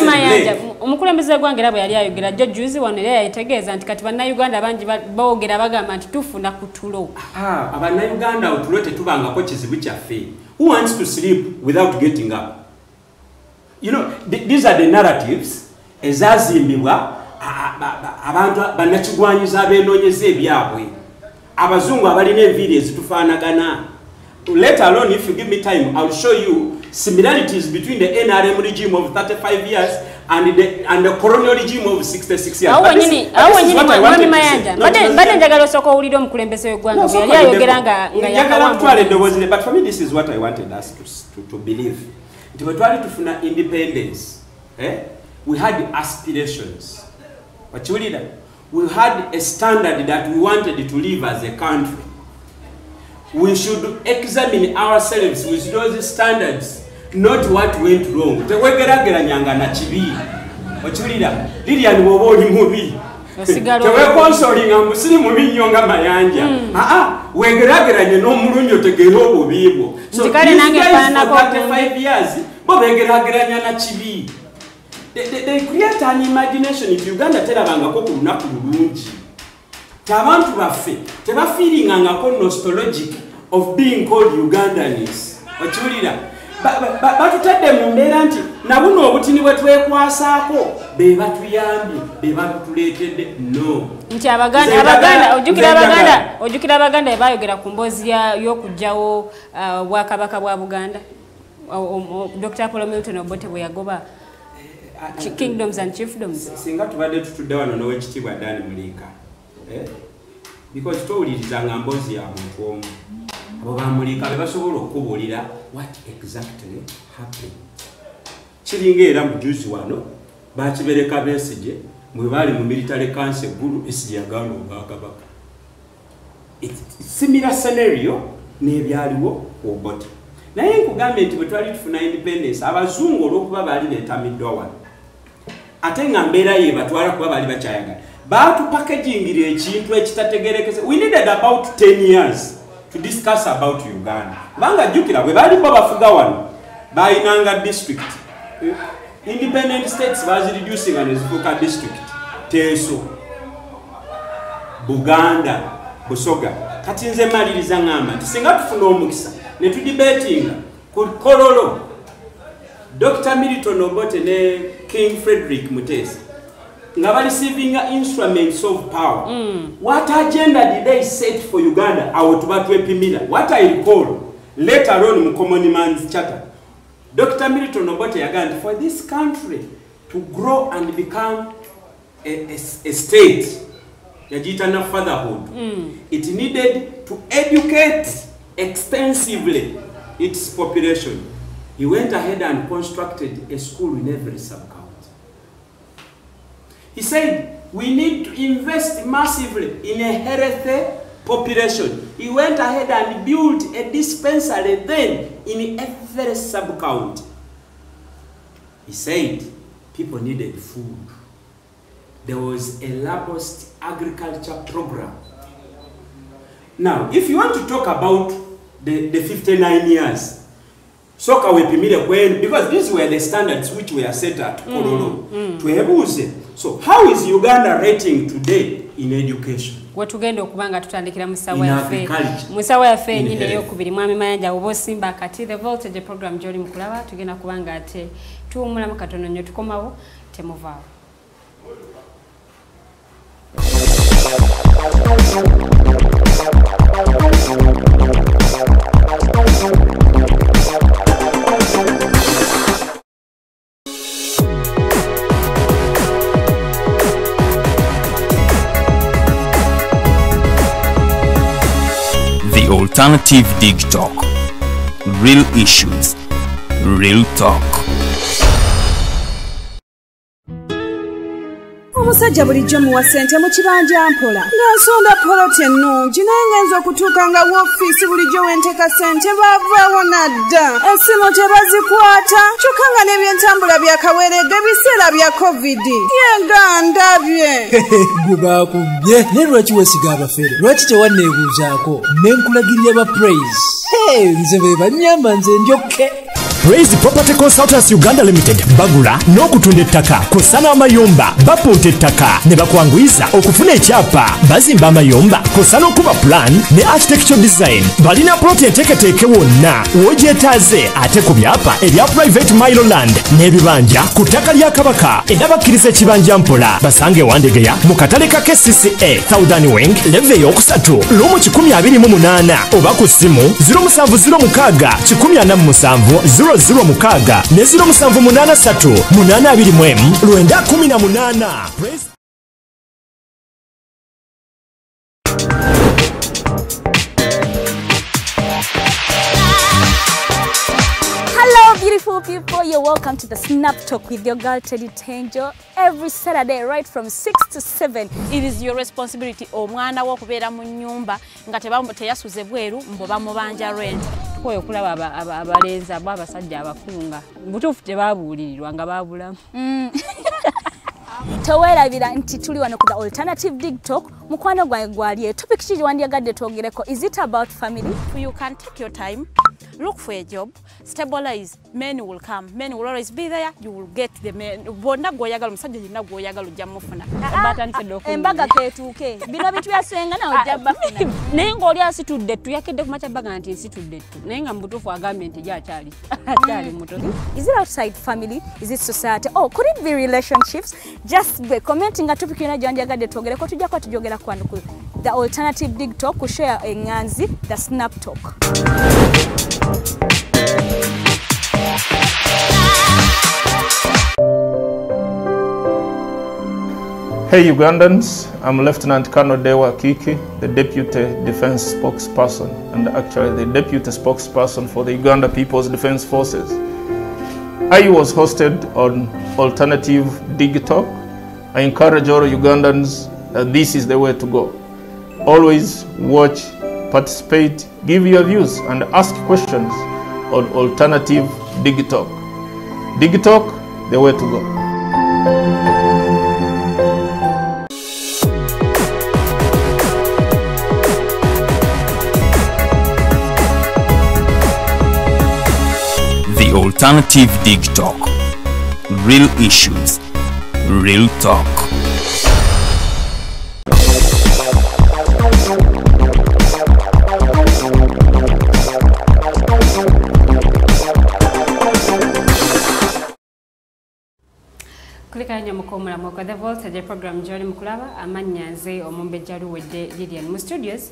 Mayanja, omukulembeze gwange era bwe yali ayogera jjo juzi wano era yategeeza nti kati bannayuganda bangi boogera bagamba nti tufuna ku tulo. Abannayuganda otulo tetubangako kizibu kyaffe. Who wants to sleep without getting up? You know, these are the narratives ezazimbibwa abantu bannakigwanyiza abeenoonyeza ebyabwe. Abazungu abalina enviiri ezitufaanagana. Let alone, if you give me time, I'll show you similarities between the NRM regime of 35 years and the colonial regime of 66 years. But this is what I wanted to say. But for me, this is what I wanted us to believe. nti bwe twali tufuna independence we had aspirations. Wakiwulira? We had a standard that we wanted to live as a country. We should examine ourselves with those standards, not what went wrong. Tewegerageranyanga na kibi. Wakiwulira? Lilian bwoba oli mubi. Tewekonsolinga musiri mubi nnyo nga mayanja. Wegerageranye n'omulungi otegeera obubi bwo. So these guys for 35 years bo begerageranya na kibi. They create an imagination. If Uganda terabangako ku lunaku lulungi, abantu baffe tebafeelingangako nostalgic of being called Ugandans. Wakiwulira? Batutadde mu mbeera nti nabuno obutini bwe twekwasaako be batuyambye be batuleetedde. No, nti abaganda ojjukira abaganda bayogera ku mboozi y'okugjawo bwakabaka bwa Buganda. Dr. Apollo Milton Obote bwe yagoba kingdoms and chiefdoms. Singa tubadde tutudde wano n'owekitiibwa Dani Muliika, because towulirizanga mboozi ya muntu omu. Abo bamuliika be basobola okubuulira what exactly happened. Kiringa era mujuzi wano bakibereka Besigye mwe baali mu military council eggulu Besigye yagamba Obwakabaka. Similar scenario n'ebyaliwo ku Obote. Naye nkugambye nti bwe twali tufuna independence abazungu olw'okuba baali beetamiddwa wano ate nga mbeera ye batwala kuba baali bakyayagala baatupackagingire ekintu ekitategerekese. We needed about 10 years to discuss about Uganda. Kubanga jjukira bwe baali bo bafuga wano baayinanga district. Independent states bazireducinga ne zifuuka district. Teeso, Buganda, Busoga. Kati nze maliriza ngamba nti singa tufuna omukisa ne tudibetinga ku Kololo, Dr. Milton Obote ne King Frederick Mutesa nga ba receiving instruments of power. What agenda did they set for Uganda? Awo tubatwepimira. What I recall later on mu Common Man's Charter, Dr. Milton Obote yagamba for this country to grow and become a state, yajita fatherhood, it needed to educate extensively its population. He went ahead and constructed a school in every sub-county. He said, we need to invest massively in a healthy population. He went ahead and built a dispensary then in every sub-county. He said, people needed food. There was a robust agriculture program. Now, if you want to talk about the 59 years, soka wepimire kwen, because these were the standards which were set at Kololo. So, how is Uganda rating today in education? Wetugenda okubanga tutandikira musawa yaffe nyine ey'okubiri mwami Mayanja oba Simba kati the voltage program gy'oli mukulaba tugenda kubanga ate tuwumulamu katono nnyo tukomawo temuvaawo. The Alternative Dig Talk. Real issues, real talk. Omusajja bulijjo muwa ssente mu kibanja mpola ng'asonda poloti ennungi naye ngenza okutuuka nga woofiisi bulijjo wenteeka ssente baavaawo nadda essimu tebazikwata kyokka nga n'ebyentambula byakaweeredde biseera bya covid yegandabye gwe baakubye naye lwaki weesiga abafere lwaki tewanneebuuzaako ne nkulagirira ba praise nze be bannyamba nze njokke. Praise Property Consultants Uganda Limited bagula n'okutunda ettaka kosa n'amayumba bapunta ettaka ne bakwanguyiza okufuna ekyapa bazimba amayumba kosa n'okuba plan ne architectural design balina plot enteeketeeke wonna w'ogyetaaze ate ku byapa ebya private Miloland n'ebibanja ku ttaka lya Kabaka era bakkiriza ekibanja mpola basange Wandegeya mu katale ka KCCA Southern Wing leve ey'okusatu lumu 128 oba ku ssimu 0706 147 0 mukaaga ne 0783 821 918. Hello beautiful people, you're welcome to the Snap Talk with your girl Teddy Tenjo every Saturday right from 6 to 7. It is your responsibility omwana wo kubeera mu nyumba nga teyasuze bweru mbo bamubanja rent. Koyo kulaba abalenzi abasajja abakunga butuufu tebabuulirirwa nga babulamu. Towerabira nti tuli wano ku the alternative dig talk mukwano gwange gwali topic kiri wandiyagadde twogereko. Is it about family? You can take your time, look for a job, stabilize, men will come, men will always be there, you will get the men. Bonna goyagala musajja yenna goyagala ojja mufuna. Embaga ketuuke bino bitu byasenga na ojja bafuna. Naye ng'oli asitudde ttu yakedde ku makya baga nti nsitudde ttu naye nga mubutuufu agambye nti gy'akyali muto. Is it outside family? Is it society? Oh, could it be relationships? Just be commenting nga topic yona gyandiyagadde twogereko tujja kwa tujogera kwano ku the alternative dig talk ku share enganzi the Snap Talk. Hey Ugandans, I'm Lieutenant Colonel Dewa Kiki, the Deputy Defense Spokesperson and actually the Deputy Spokesperson for the Uganda People's Defense Forces. I was hosted on Alternative Dig Talk. I encourage all Ugandans that this is the way to go. Always watch, participate, give your views and ask questions on Alternative Dig Talk. Dig Talk, the way to go. The Alternative Dig Talk. Real issues, real talk. Kulikanya mukomula mwako the Voltage program Johnny Mukulaba amanyanze omumbejja luwedde Lilian mu studios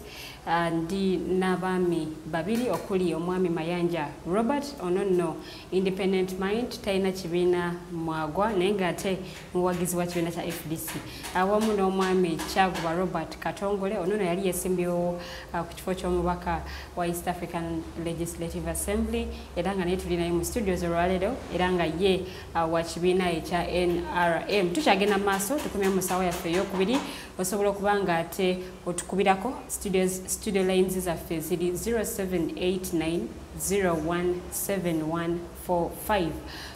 ndi nabami babiri okuli omwami Mayanja Robert Onono independent mind taina kibina mwagwa nenga ate muwagizi wa kibina cha FDC awamu n'omwami Kyaguba Robert Katongole Onono yali yesimbyewo ku kifo ky'omubaka wa East African Legislative Assembly era nga naye tuli naye mu studios olwaleero era nga ye wa kibina ekya NRM tukyagenda maaso tukomya mu ssaawa yaffe ey'okubiri osobola okubanga ate otukubirako studio lines zaffe ziri 0789017145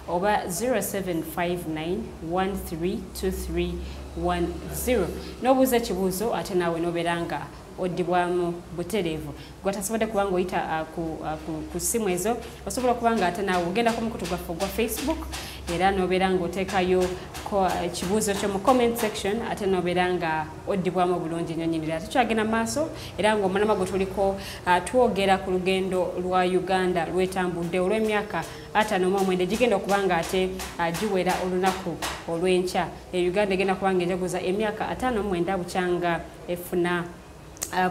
oba 0759132310 n'obuuza ekibuuzo ate naawe n'obeeranga oddibwamu butereevu gwatasobodde kubanga oyita ku ssimu ezo osobola kubanga ate naawe ogenda ku mukutu gwaffe ogwa Facebook era n'obeera ng'oteekayo ekibuuzo kyo mu comment section ate n'obeera nga oddibwamu bulungi nnyo nnyinira tukyagenda maaso era ng'omulamwa gwe tuliko twogera ku lugendo lwa Uganda lwetambudde olw'emyaka 59 gigenda okubanga ate giwera olunaku olw'enkya Uganda egenda kubanga ejaguza emyaka 59 bukyanga efuna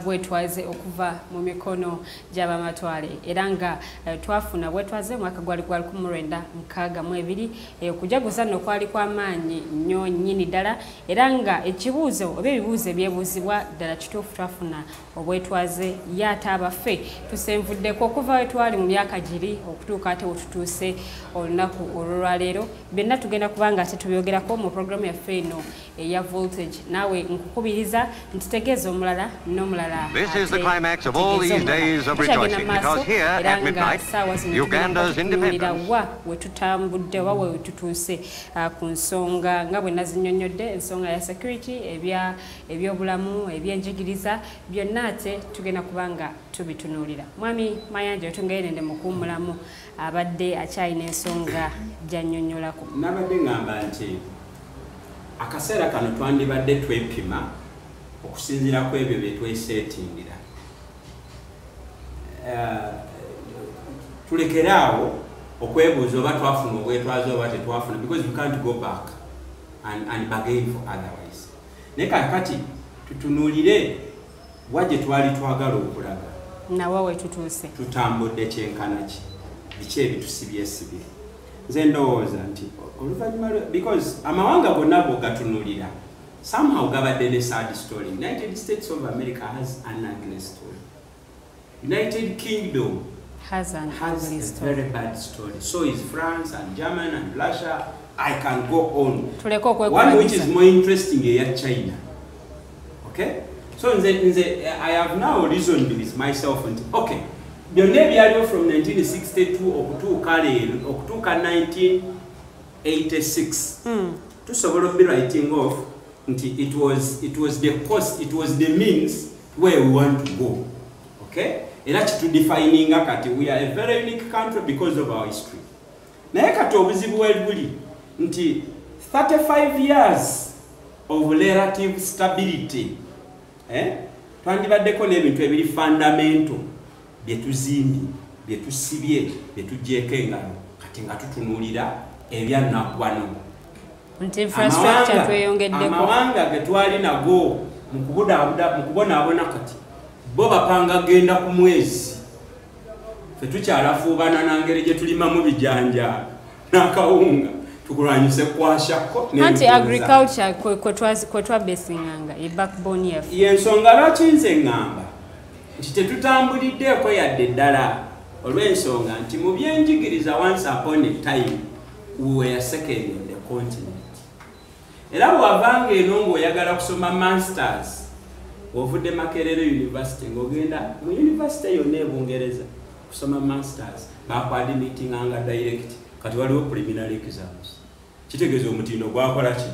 bwetwaze okuva mu mikono gy'abamatwale era nga twafuna bwetwaze mwaka gwali 1962 okujaguza nno kwali kw'amaanyi nnyo nnyini ddala era nga ekibuuzo oba ebibuuzo ebyebuuzibwa ddala kituufu twafuna obwetwaze yaata abaffe tusenvuddeko okuva we twali mu myaka giri okutuuka ate wetutuuse olunaku olwaleero byonna tugenda kubanga ate tubyogerako mu programu yaffe eno eya Voltage naawe nkukubiriza ntitegeeza omulala This is the climax of all these days of rejoicing because here at midnight, Uganda's independence. Wetutambudde wa wetutuuse ku nsonga nga bwe nazinnyonnyodde ensonga ya security ebyobulamu ebyenjigiriza byonna ate tugenda kubanga tubitunuulira. Mwami Mayanja otungayenende mukuumulamu abadde akyalina ensonga gy'annyonnyolako. Nabadde ngamba nti akaseera kano twandibadde twepima okusinziira ku ebyo bye twesetingira tulekeraawo okwebuuza oba twafuna obwetwaze oba tetwafuna because you can't go back and bargain for otherwise naye kakati tutunuulire wajje twali twagala okulaga nawe wetutuuse tutambudde kyenkana ki biki ebitusibye esibire nze ndowooza nti oluvannyuma because amawanga gonna bwogatunuulira somehow gabadde ne sad story. United States of America has an ugly story. United Kingdom has a very bad story. So is France and Germany and Russia. I can go on. One which is more interesting is China. Okay? So I have now reasoned with myself. Okay. The Navy from 1962 to 1986. To several be writing off. It was the cost, it was the means where we want to go. Okay? And actually to defining that we are a very unique country because of our history. Now, 35 years of relative stability. Twandibaddeko n'ebintu ebiri fundamental byetuzimbi, byetusibye, byetuggyeko engalo kati nga tutunuulira ebyannaggwano. Amawanga ge twali nago mu kubonaabona kati bo bapanga genda ku mwezi ffe tukyalafuubana na ngeri gye tulimamu bijanja n'akawunga tukulwanyise kwashako anti agriculture kwe twabesinganga ebackbone yaffe yensonga lwaki nze ŋŋamba nti tetutambuliddeeko yadde ddala olw'ensonga nti mu byenjigiriza once upon a time we were second on the continent. Era bw'avanga eno ng'oyagala kusoma masters ovudde Makerere University ng'ogenda mu university yonna e Bungereza kusoma masters bakwadimittinganga direct kati waliwo preliminary exams kitegeeza omutindo gwakola ki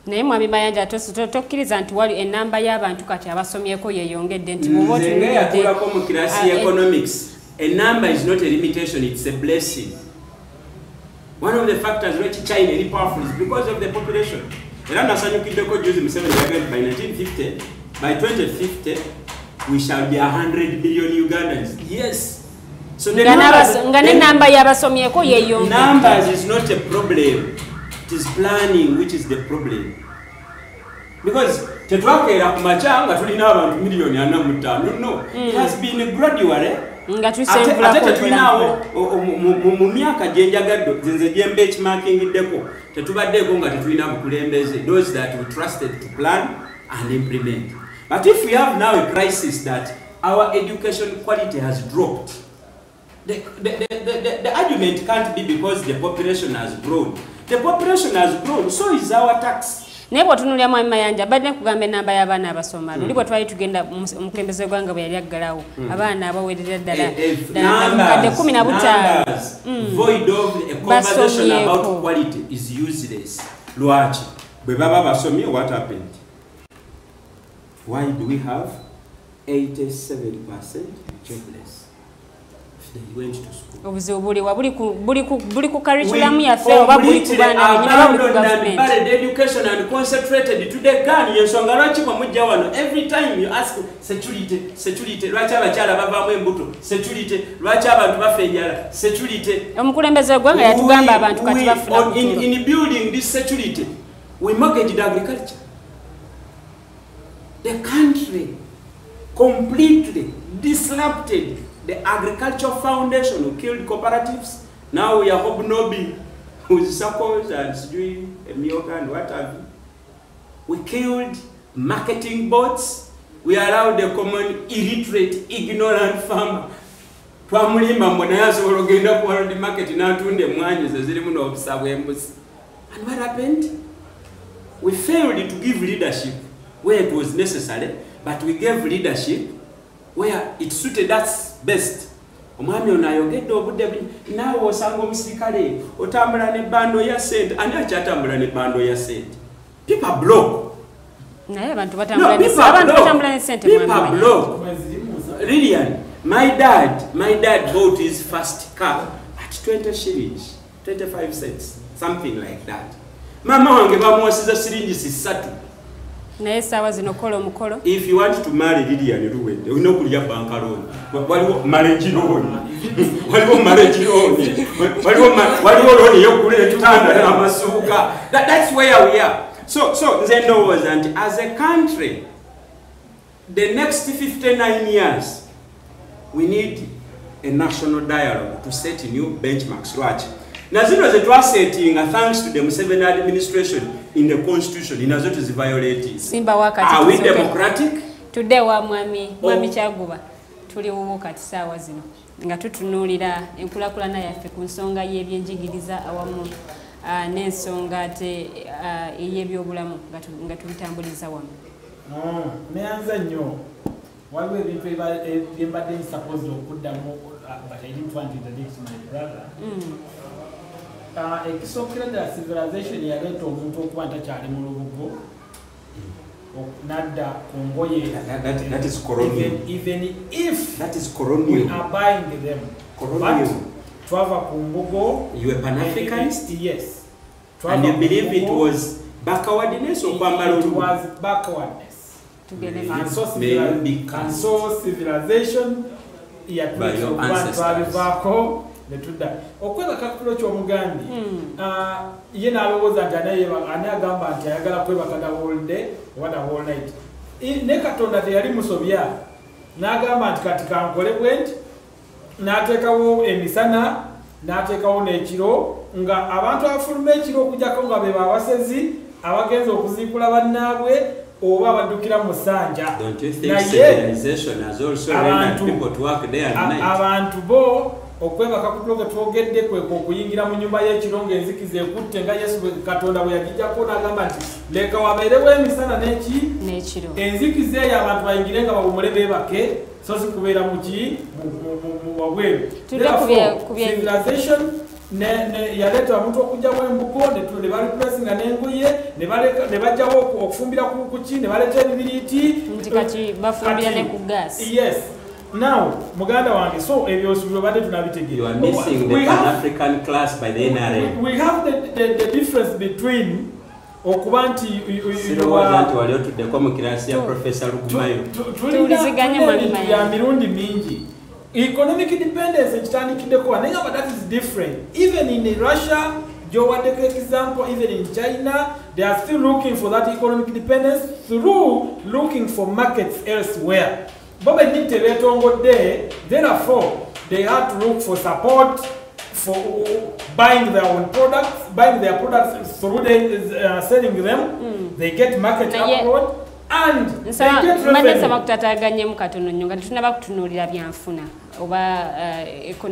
naye mwami Mayanja tokkiriza nti wali enamba y'abantu kati abasomyeko yeeyongedde nti bw'oba otunuulidde mu kirasi economics a number is not a limitation, it's a blessing. One of the factors which China is powerful is because of the population. By 1950, by 2050, we shall be 100 billion Ugandans. Yes. So the numbers is not a problem. It is planning which is the problem. Because no, it has been gradually. Ate tulinawo mu myaka gye njagadde nze gye benchmarkingiddeko tetubaddeeko nga tetulina bukulembeze those that we trusted to plan and implement. But if we have now a crisis that our education quality has dropped, the argument can't be because the population has grown. The population has grown, so is our tax. Nebo tunulya mwami Mayanja badde kugamba enamba y'abaana abasoma luli bwe twali tugenda omukembeze gwange bwe yali aggalawo abaana abawerera ddala kadde 15 void of a conversation about quality is useless. Lwaki bwe baba basomye what happened? Why do we have 87% jobless? They went to school. Obuzibu buli ku curriculum yaffe oba buli ku baana benyina buli ku government. But education and concentrated to the gun yensonga lwaki mujja wano every time you ask security lwaki abakyala bavaamu embuto security lwaki abantu bafa enjala security omukulembeze gwanga yatugamba abantu kati bafuna in building this security we mortgaged agriculture. The country completely disrupted the agricultural foundation who killed cooperatives. Now we are hobnobbing with circles and doing a mioka and what have you. We killed marketing boards. We allowed the common illiterate, ignorant farmer. Twamulimba mbona yasobola ogenda ku world market n'atunda emmwanyi ze zirimu n'obusa bw'embuzi. And what happened? We failed to give leadership where it was necessary, but we gave leadership where it suited us best. Omwami ono ayogedde obudde naawe osanga omusirikale otambula ne bando ya sente ani akyatambula ne bando ya sente. People broke. Naye abantu batambula ne sente. People broke. Lillian, my dad bought his first car at 20 shillings, 25 cents, something like that. Mama wange bamuwasiza siringi 3. Naye sawa zino kola omukolo. If you want to marry Lillian Luwende, olina okulya bank loan. Waliwo marriage loan. Waliwo marriage loan. Waliwo loan y'okugula ekitanda n'amasuuka. That's where we are. So nze ndowooza nti as a country, the next 59 years, we need a national dialogue to set new benchmarks. Lwaki? Nazino ze twasettinga thanks to the Museveni administration in the constitution inazo tuziviolate. Simba wakati. Are we democratic? Today wa mwami Kyaguba tuli wuwo kati sawa zino. nga tutunuulira enkulaakulana yaffe ku nsonga y'ebyenjigiriza awamu n'ensonga ate ey'ebyobulamu nga tubitambuliza wamu. Neyanza nnyo waliwo ebintu ebyembadde nsappoze okuddamu but I didn't want to introduce my brother. Ekisookera ddala civilization yaleeta omuntu okuba ntakyali mu lubugo nadda ku ngoye that is colonial. Even if that is colonial. We are buying them. Colonial. Twava ku mbugo. You were Pan-Africanist? Yes. And you believe it was backwardness or kwambala? It was backwardness. And so civilization yatwalivako netudda okwebaka kulo ky'omugambi ye n'alowooza nti ani agamba nti ayagala kwebaka the whole day oba the whole night ne Katonda teyali musobya n'agamba nti kati kankole bwenti n'ateekawo emisana n'ateekawo n'ekiro nga abantu abafuluma ekiro okujjako nga be babasezi abagenza okuziikula bannaabwe oba abaddukira mu ssanja abantu bo okwebaka kutuloge twogedde kweko okuyingira mu nyumba y'ekiro ng'enzikiza ekutte nga Yesu Katonda bwe yagijjako n'agamba nti leka wabeerewo emisana n'ekiro enzikiza eyo abantu bayingire nga bawumule beebake so si kubeera mu wabweru. Civilization yaleeta omuntu okujjamu embugo ne balipulesinga n'engoye ne bajjawo okufumbira ku ki ne baleeta ebibiriiti nti kati bafumbira ne ku gaasi. Yes. Now, muganda wange, so ebyo badde tunabitegeera. You are missing the Pan-African class by the NRA. We have the difference between okuba nti wali otuddeko mu kirasi ya Professor Lukumayo. Tuliziganya mwalimu ya mirundi mingi. Economic independence ekitandikideko naye but that is different. Even in Russia, Joe Wadeke example, even in China, they are still looking for that economic independence through looking for markets elsewhere. But therefore, they had to look for support for buying their own products, buying their products through selling them. They get market abroad and they get revenue. Oba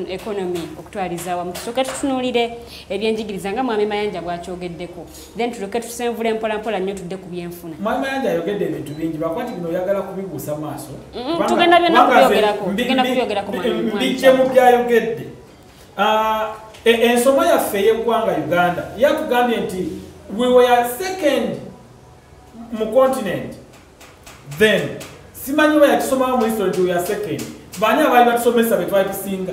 economy okutwaliza wamu tusooke tutunuulire ebyenjigiriza nga Mwami Mayanja bw'akyogeddeko then tuloke tusenvule mpola nnyo tudde ku byenfuna. Mwami Mayanja ayogedde ebintu bingi bakwati bino oyagala kubibuusa maaso tugenda byonna kubyogerako mbijje mu byayogedde. Ensoma yaffe ey'eggwanga Uganda yatugambye nti we were second mu continent then simanyi oba yakisomawo mu history nti we are second. Bani abali batusomesa betwali tusinga.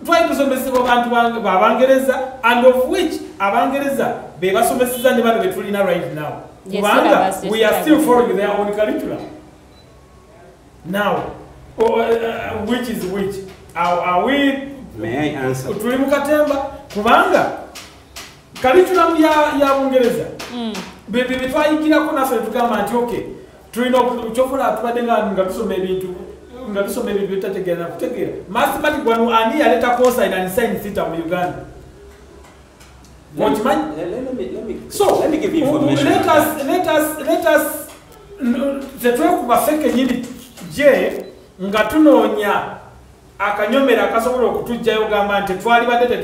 Twali tusomesebwa bantu b'Abangereza and of which Abangereza be basomesiza ne bano betulina right now. Kubanga we are still following their own curriculum. Now, which is which? Are we? May I answer? Tuli mu katemba kubanga curriculum ya Bungereza. Bebe twayigirako naffe tugamba nti okay. Tulina okyokola tubadde nga tusoma ebintu bitategeera nakutegeera mathematics wano ani yaleeta cosine and sine theta mu Uganda. Let me give you information. Let us tetwekuba feke nyini je nga tunoonya akanyomera akasobola okutujjayo gamba nti twali badde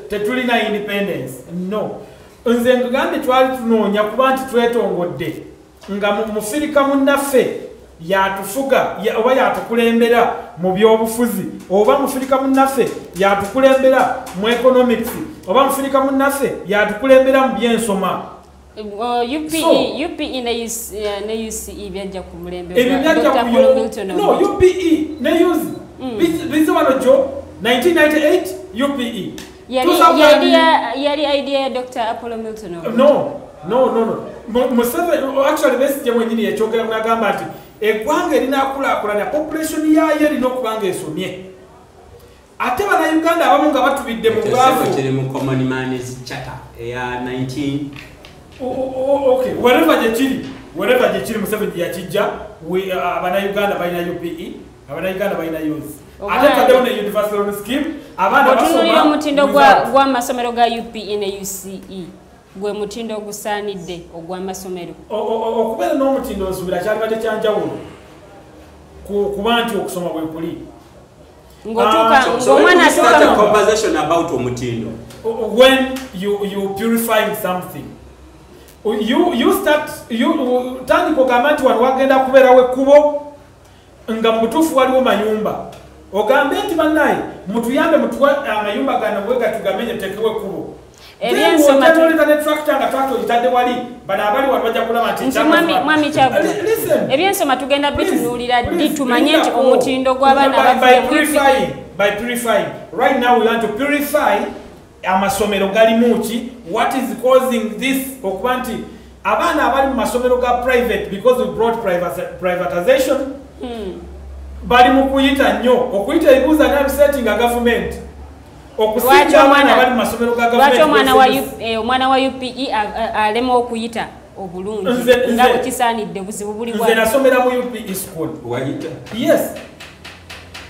tetulina independence. No, nze ngambye twali tunoonya kuba nti twetongodde nga mufirika munnaffe yatufuga oba yatukulembera mu byobufuzi oba mufirika munnaffe yatukulembera mu economics oba mufirika munnaffe yatukulembera mu byensoma. UPE ne UCE byajja ku mulembe Dr. Apollo Milton. No, UPE ne UCE bizo wano jo 1998 UPE yali idea ya Dr. Apollo Milton. No. Museveni actually best mwenyini yakyogera kunagamba nti eggwanga erinakulaakulanya population yayo erina okubanga esomye. Ate bannayuganda abamu nga batubidde mu bwavu kiri mu common man's charter eya 19 okay wherever gye kiri Museveni yakijja abannayuganda balina UPE abannayuganda balina youth ate kaddewo ne universal loan scheme abaana basoma omutindo gw'amasomero ga UPE ne UCE gwe mutindo ogusaanidde ogw'amasomero okubeera n'omutindo nsubira kyalibadde kyanjawulo kuba nti okusoma bwe kuli ng'omwana start a conversation about omutindo. When you purifying something, you start tandika ogamba nti wano wagenda kubeerawo ekkubo nga mutuufu waliwo mayumba ogambe nti bannaye mutuyambe mutuwe amayumba gano bwe gatugamenye tekewo ekkubo ebyensoma tugenda bitunuulira ddi tumanye nti omutindo gw'abaana by purifying. Right now we want to purify amasomero galimu ki, what is causing this okuba nti abaana abali mu masomero ga private because we brought privatization bali mu kuyita nnyo okuyita ebibuuza n'abisettinga government okusinga abaana abali mu masomero ga government. Omwana wa UPE alema okuyita obulungi nga bwekisaanidde buzibu buli bwa. Nze nasomera mu UPE school. Wayita? Yes.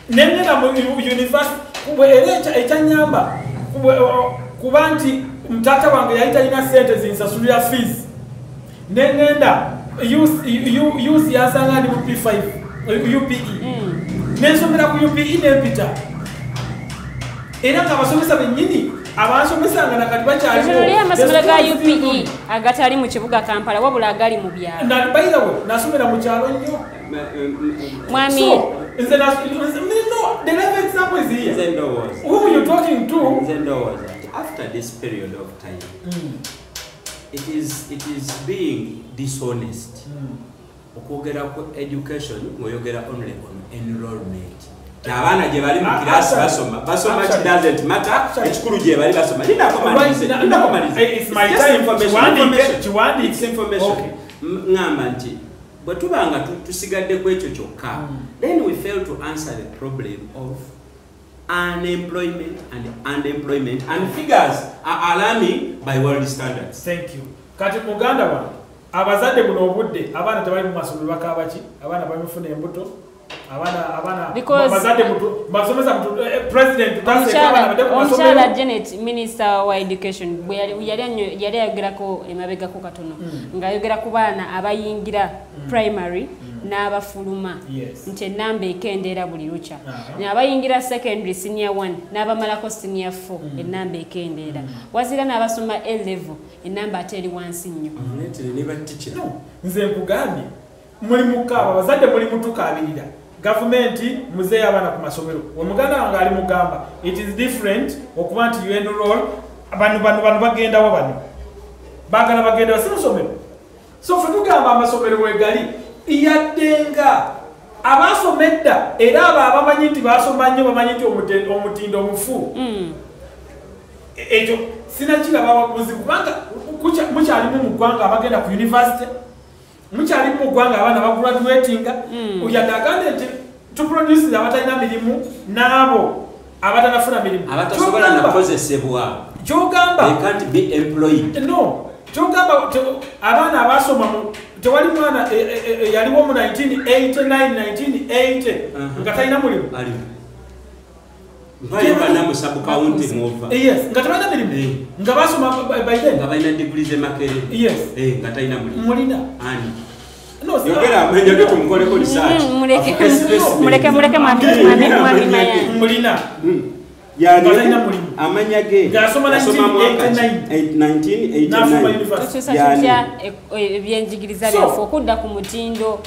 Nengenda mu university era ekyanyamba kuba nti mtata wange yayita ina sente zinsasulira fees. Nengenda youth yasanga ndi mu P5 UPE. Nensomera ku UPE nempita. Era nga abasomesa bennyini abansomesa nga nakati bakyaliwo. Amasomero ga UPE agatali mu kibuga Kampala wabula agali mu byalo. Na by the way nasomera mu kyalo nnyo. Mwami the live example is here. Who you talking to? After this period of time, it is being dishonest. Okugera ku education ngoyogera only on enrollment. Abana je bali mu class basoma it doesn't matter. Ekikulu je bali basoma. It's my time. It's information. Okay. Ngamba nti bwetubanga tusigadde ku ekyo kyokka, then we fail to answer the problem of unemployment and unemployment, and figures are alarming by world standards. Thank you. Kati muganda wa abazadde buno obudde abaana tebali mu masomero bakaba ki, abaana bamufuna embuto, abaana abazadde mutu basomesa mutu president Omukyala Janet Minister wa Education bwe yali ayogerako emabegako katono ng'ayogera ku baana abayingira primary n'abafuluma nti ennamba ekendeera buli lukya n'abayingira secondary senior 1 n'abamalako senior 4 ennamba ekendeera wazira n'abasoma A level ennamba ate eri wansi nnyo. Nze nkugambye muli mukaba abazadde muli mutukaabirira government muzeeyi abaana ku masomero. Omuganda wange ali mugamba it is different okuba nti you enroll bano bagendawo bano bagala bagendawo si musomero. So fe tugamba amasomero wegali yaddenga abasomedda era abo abamanyi nti basoma nnyo bamanyi nti omutindo omufu ekyo sinakiraba wabuzi kubanga mukyalimu mu ggwanga abagenda ku university, mukyalimu mu ggwanga abaana bagraduatinga oyagagande nti tuproduce abatalina mirimu n'abo abatanafuna mirimu abatasobola nakozesebwa kyogamba they can't be employed. No kyogamba abaana abasoma tewali mwana yaliwo mu 1980 nga talina mulimu yes nga talina mirimu nga basoma by then nga balina degrees emakere yes nga talina mulimu mulina ani yogera amenya getu mukoleko research muleke mwami mulina yani amanya ge gasoma 1989 ebyenjigiriza byafe okudda ku mutindo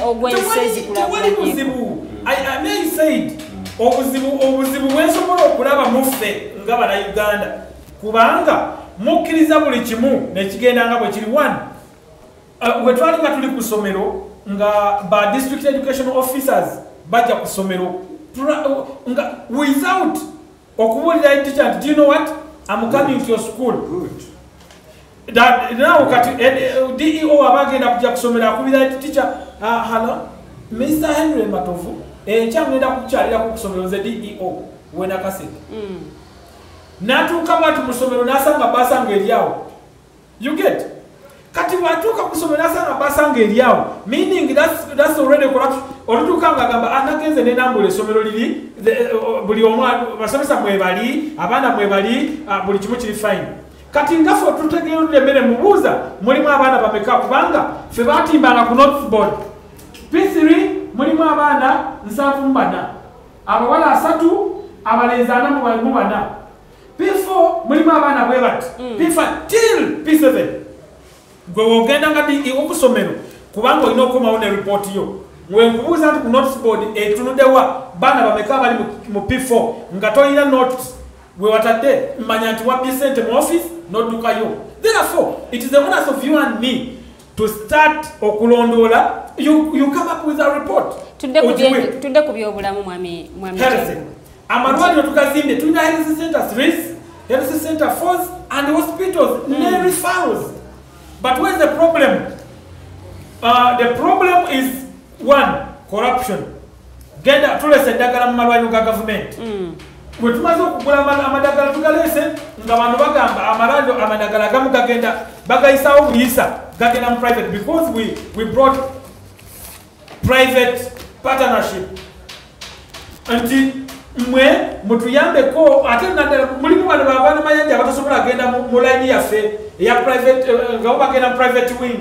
ogw'ensi ezikulabuzibu. I may said obuzibu bwensobola okulaba muffe nga bannayuganda kubanga mukkiriza buli kimu nekigenda nga bwe kiri one. We twali nga tuli ku ssomero nga ba district education officers bajja ku ssomero without okubuulira teacher nti do you know what I'm coming to your school. Good. That now kati DEO abagenda kujja kusomera akubira teacher hello Mr. Henry Matovu ekyagenda kukyalira ku kusomero ze DEO wena kasete natuuka bwati mu ssomero n'asanga basanga eryawo. You get kati watuuka ku ssomero n'asanga basanga eryawo meaning that's already corrupt. Olutuuka ng'agamba anagenze n'enambula essomero liri buli omwana basomesa mwebali abaana mwebali buli kimu kiri fine. Kati ngaffe tutegeerudde emmere mubuuza mulimu abaana bameka kubanga ffe batimbanga ku noteboard P3 mulimu abaana 74 abawala 3 abalenzi 4 mu balimu 4 P4 mulimu abaana bwe bati P5 till P7 gwe wogenda ngati okusomero kubanga olina okukomawo ne report yo wenkubuuza nti ku notice board etunuddewa baana bameka bali mu P4 nga tolina notice we watadde mmanya nti wabbye sente mu office n'oddukayo. Therefore it is the onus of you and me to start okulondoola you come up with a report. Tudde ku byobulamu mwami amalwaliro tukazimbe tulina health centers 3 health center 4 and hospitals ne referrals. But where's the problem? The problem is one, corruption. Genda tulese eddagala mu malwaliro ga government. Bwe tumaze okugula amadagala tugalese nga bantu bagamba amalwaliro amadagala gamu gagenda bagayisawo buyisa gagenda mu private because we brought private partnership. Anti mwe mutuyambeko ate naddala mulimu bano babaana mayanja abatasobola agenda mu line yaffe eya private nga bagenda mu private wing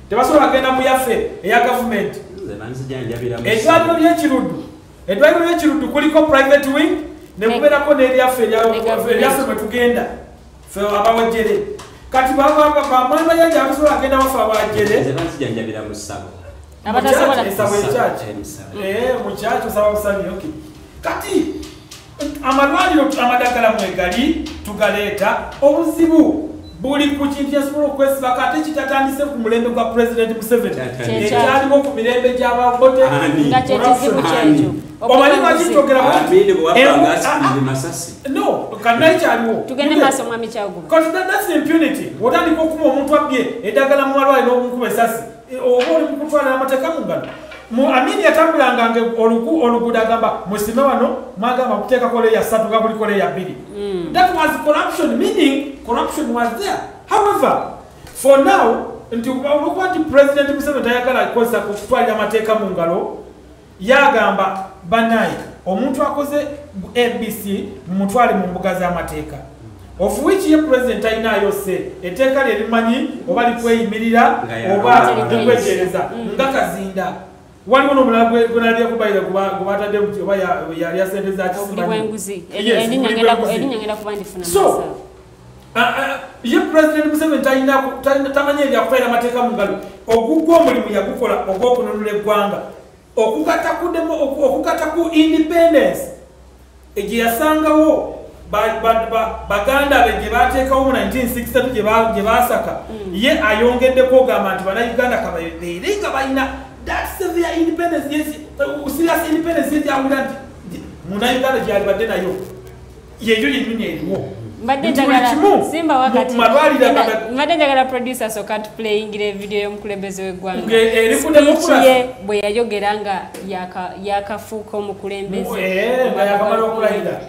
tebasobola agenda mu yaffe eya government. Eddwaliro ly'ekiruddu kuliko private wing ne kubeerako n'eryaffe eryaffe mwe tugenda ffe abawejjere kati bamaana mayanja abasobola agenda waffe abawejjere mukyaki osaba busabi okay. Kati amalwaliro amadagala mwegali tugaleeta obuzibu buli ku kintu kyasobola okwesiba kate kitatandise ku mulembe gwa President Museveni ekyalimu ku mirembe gy'ababote nga kyekizibu kyekyo omanyi lwakitogera no kanayi kyaliwo tugende maaso mwami kyaguba kati that's impunity wotandika okuma omuntu abbye eddagala mu malwaliro n'omukuba esasi oba oli mukutwalira amateeka mu ngalo Amini yatambulanga oluguudo agamba musime wano mwagamba kuteekako leya 3 nga kuliko leya 2. That was corruption, meaning corruption was there. However, for now, nti President Museveni tayagala kukozesa kutwalira amateeka mu ngalo yagamba banayi omuntu akoze ABC mumutwale mu mbuga z'amateeka. Of which ye president ayinayo se etteeka lye limanyi oba likweyimirira oba likwejereza nga Kazinda. Waliwo n'omulala gwenalya kubayira gubatadde muti oba yali asente za kisimanyi erinnya ngenda kuba ndifuna so ye President Museveni tamanyi ebyakutwalira amateeka mu ngalo ogugwa omulimu yagukola ogw'okununula eggwanga okugatta ku independence gye yasangawo baganda be gye bateekawo mu 1963 gye basaka ye ayongeddeko ogamba nti bannayuganda kababeere nga balina that severe independence yes serious independence yes awula nti munnayuganda gyali badde nayo yeyo yennyini eriwo mbadde njagala producer soka tuplayingire video y'omukulembeze w'eggwanga bwe yayogera nga yakafuuka omukulembeze nga yakamala okulayira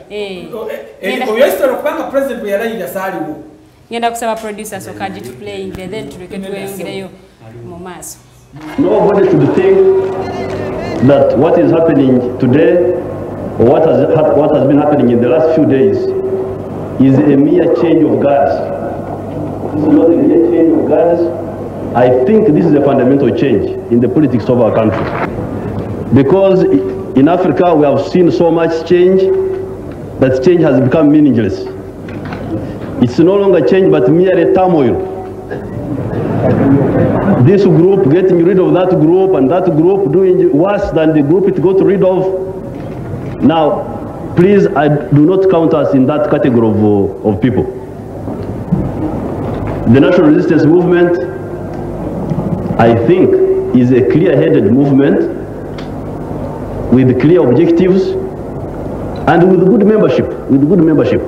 oyo esitolo kubanga president bwe yalayira saaliwo ngenda kusaba producer soka gituplayingire then tuleke tweyongereyo mu maaso. Nobody should think that what is happening today or what has been happening in the last few days is a mere change of guards. This is not a mere change of guards. I think this is a fundamental change in the politics of our country. Because in Africa we have seen so much change that change has become meaningless. It's no longer change but merely turmoil. This group getting rid of that group and that group doing worse than the group it got rid of. Now, please, I do not count us in that category of people. The National Resistance Movement, I think, is a clear-headed movement with clear objectives and with good membership.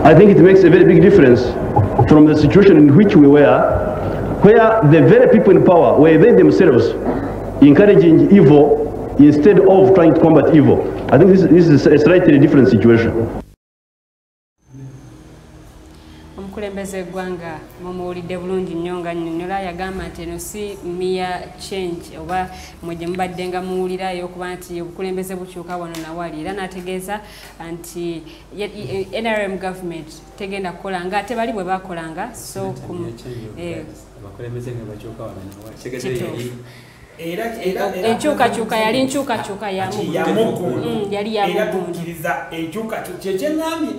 I think it makes a very big difference from the situation in which we were, where the very people in power were they themselves encouraging evil instead of trying to combat evil. I think this is a slightly different situation. Omukulembeze gwanga mumuwulidde bulungi nnyo nga nnyonnyola yagamba nti eno si mere change oba mwe mubadde nga muwulirayo okuba nti obukulembeze bukyuka wano nawali era n'ategeeza nti NRM government tegenda kukola nga ate bali bwe bakolanga so enkyukakyuka yali nkyukakyuka ya mugundu yali ya era tukkiriza enkyukakyuka kyekyeŋŋambye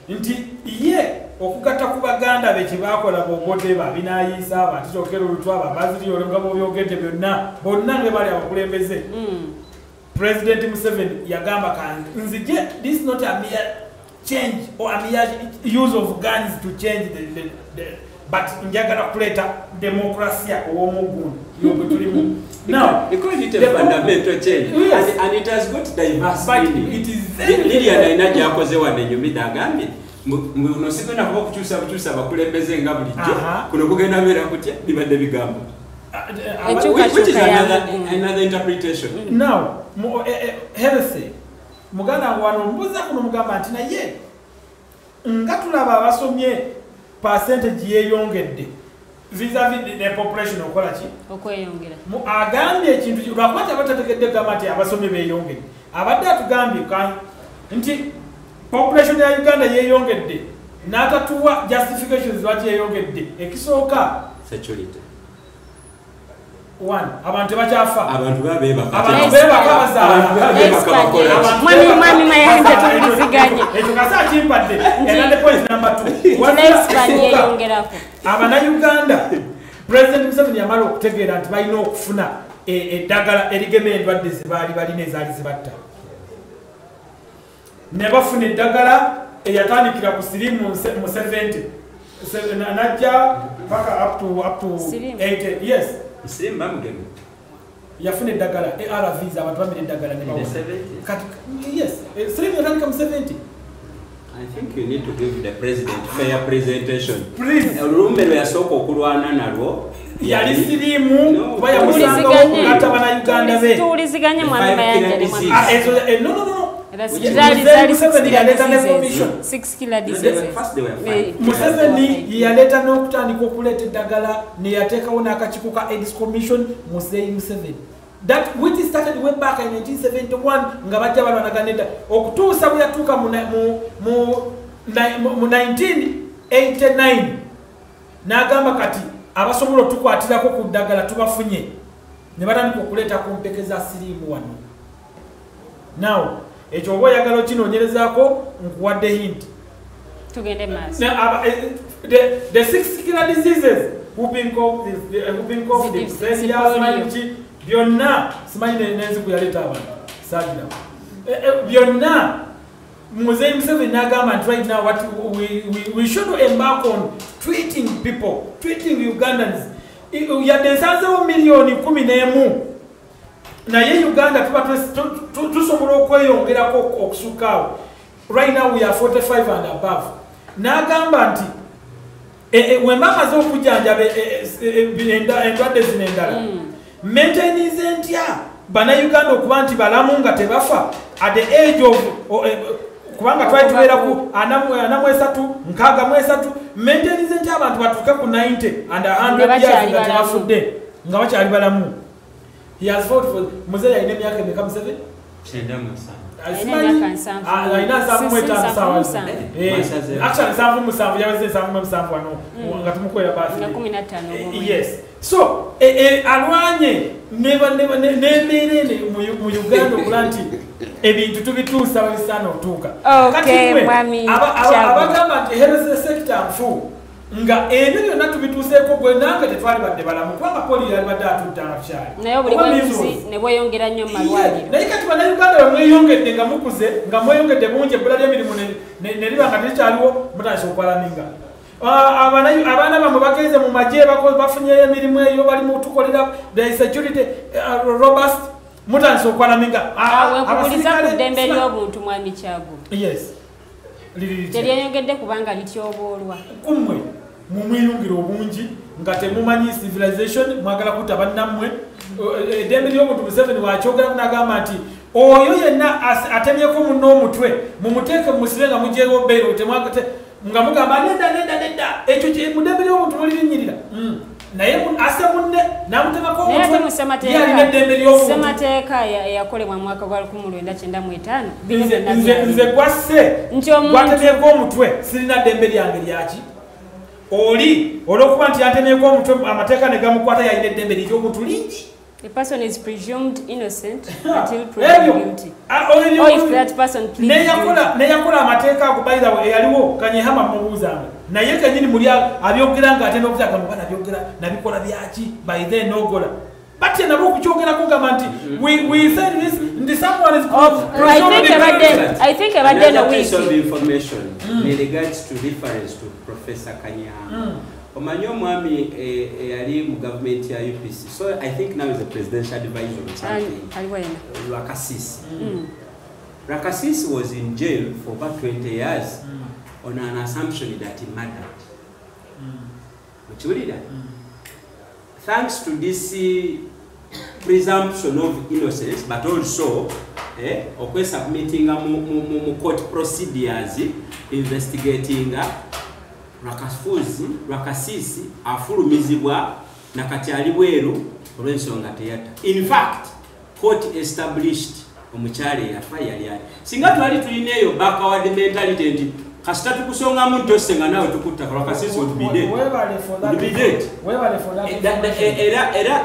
nti ye okugatta ku baganda be kyebakola bogote babinayiisa batitokera olutwaba baziriyole nga bobyogedde byonna bonna nge bali abakulembeze President Museveni yagamba kandi nzije this not a mere change or a mere use of guns to change the but njagala kuleta democracy owomugundu yobutulimu. Now, they call it a fundamental change, yes. and it has got diverse meaning. It is very Lydia Naina Jakoze wane nyumida agambi munosigana kuba kukyusa abakulembeze nga bulijjo kuno kugenda beera kutya bibadde bigambo. Which is another interpretation. Now, Herese muganda wano mbuza kuno mugamba nti naye nga tulaba abasomye percentage yeyongedde vis-a-vis the population okola ki okweyongera agambye ekintu lwakwati abatategedde gamba nti abasomye beeyongedde abadde atugambye nti population ya Uganda yeyongedde n'atatuwa justifications lwaki yeyongedde ekisooka security one abantu bakyafa abantu babebaka mwami mayanja tuliziganye ekyo kasa kimpadde era point number 2 Abannayuganda President Museveni yamala okutegeera nti balina okufuna eddagala erigema endwadde zebaali balina ezaali zibatta ne bafuna eddagala eyatandikira ku sirimu mu 70 najja paka up to 80 yes Simba mugemu yafuna eddagala ARVs abantu bamira eddagala ne bawo kati yes sirimu yatandika mu 70. I think you need to give the president fair presentation. Please. Olumbe yasooka okulwana nalwo yali sirimu kuba yamusanga okugatta Bannayuganda be tuwuliziganye mwami mayanja ne mwami no Museveni yaleta n'okutandika okuleeta eddagala ne yateekawo n'akakiiko ka AIDS Commission Muzeeyi Museveni that which started way back in 1971 nga bajja balwanagana edda okutuusa bwe yatuuka mu 1989 n'agamba kati abasobola otukwatirako ku ddagala tubafunye ne batandika okuleeta ku mpeke za siriimu wano. Now ekyo oba oyagala okinoonyerezaako nkuwadde hint tugende maaso the 6 killer diseases whooping cough diphtheria byonna simanyi n'enziku yaleeta abantu saagira byonna Muzeeyi Museveni n'agamba nti right now what we should embark on treating people, treating Ugandans. Yadde ensanzewo miliyoni 11 naye Uganda tusobola okweyongerako okusukaawo. Right now we are 45 and above. N'agamba nti wembamaze okujjanjaba endwadde zino endala maintainize ntya Bannayuganda okuba nti balamu nga tebafa at the age of kubanga twali tubeera ku 43 maintainize ntya abantu batuuke ku 90 and 100 years nga tebafudde nga bakyali balamu. He has fought for Muzeeyi alina emyaka emeka Museveni? Yes. So alwanye nemerene mu Uganda okulanti ebintu tubituusa bisana otuuka abagamba nti health sector nfu nga ebyo byonna tubituuseeko gwe nange tetwali badde balamu kubanga poli yali badde atuddanga tukyali naye obulibwazi ne bweyongera nnyo mu malwaliro naye kati Bannayuganda bamweyongedde nga mukuze nga mweyongedde bungi ebbula ly'emirimu ne liba nga terikyaliwo mutandise okwalaminga abaana bamwe bagenze mu magye bafunyeyo emirimu eyo bali mu tukolera the security robust mutandise okwalaminga wekubuliza ku ddembe ly'obuntu mwami Kyago yes teryeyongedde kubanga lityoboolwa kumwe mumweyungira obungi nga temumanyi civilization mwagala kutta bannammwe eddembe ly'obuntu Museveni wakyogeraku n'agamba nti oyo yenna atemyeko munno omutwe mumuteeke musibe nga mujeewo beero nga mugamba nedda ekyo muddembe ly'obuntu mulirinyirira naye ase munne n'amutemako omutwe yalina eddembe ly'obuntu. Ssemateeka eyakolebwa mu mwaka gwa 1995 nze gwasse gwatemyeko omutwe sirina ddembe lyange lyaki oli olw'okuba nti yatemyeko omutwe amateeka ne gamukwata yalina eddembe ly'obuntu lingi A person is presumed innocent until proven guilty. Or if that person pleads guilty. Neyakola amateeka akubayira we yaliwo kanyehama mubuzanga. Naye kanyini muri abyogera nga atenda okutaka mukana byogera nabikola byaki by then nogola. But you never kuchokera kugamanti. We said this and someone is I think about another piece of information in regards to reference to Professor Kanyehama. Omanyo mwami yali mu government ya UPC. So I think now is a presidential advisor or something. Rakasisi. Rakasisi was in jail for about 20 years on an assumption that he murdered. Thanks to this presumption of innocence, but also okwe submitting mu court procedures investigating Rakasisi afulumizibwa na katyali bweru olw'ensonga teyata. In fact, court established omukyale yafa yali ali. Singa twali tulineeyo backward mentality nti kasita tukusonga mu ntose nga nawe tukutta Rakasisi would be dead.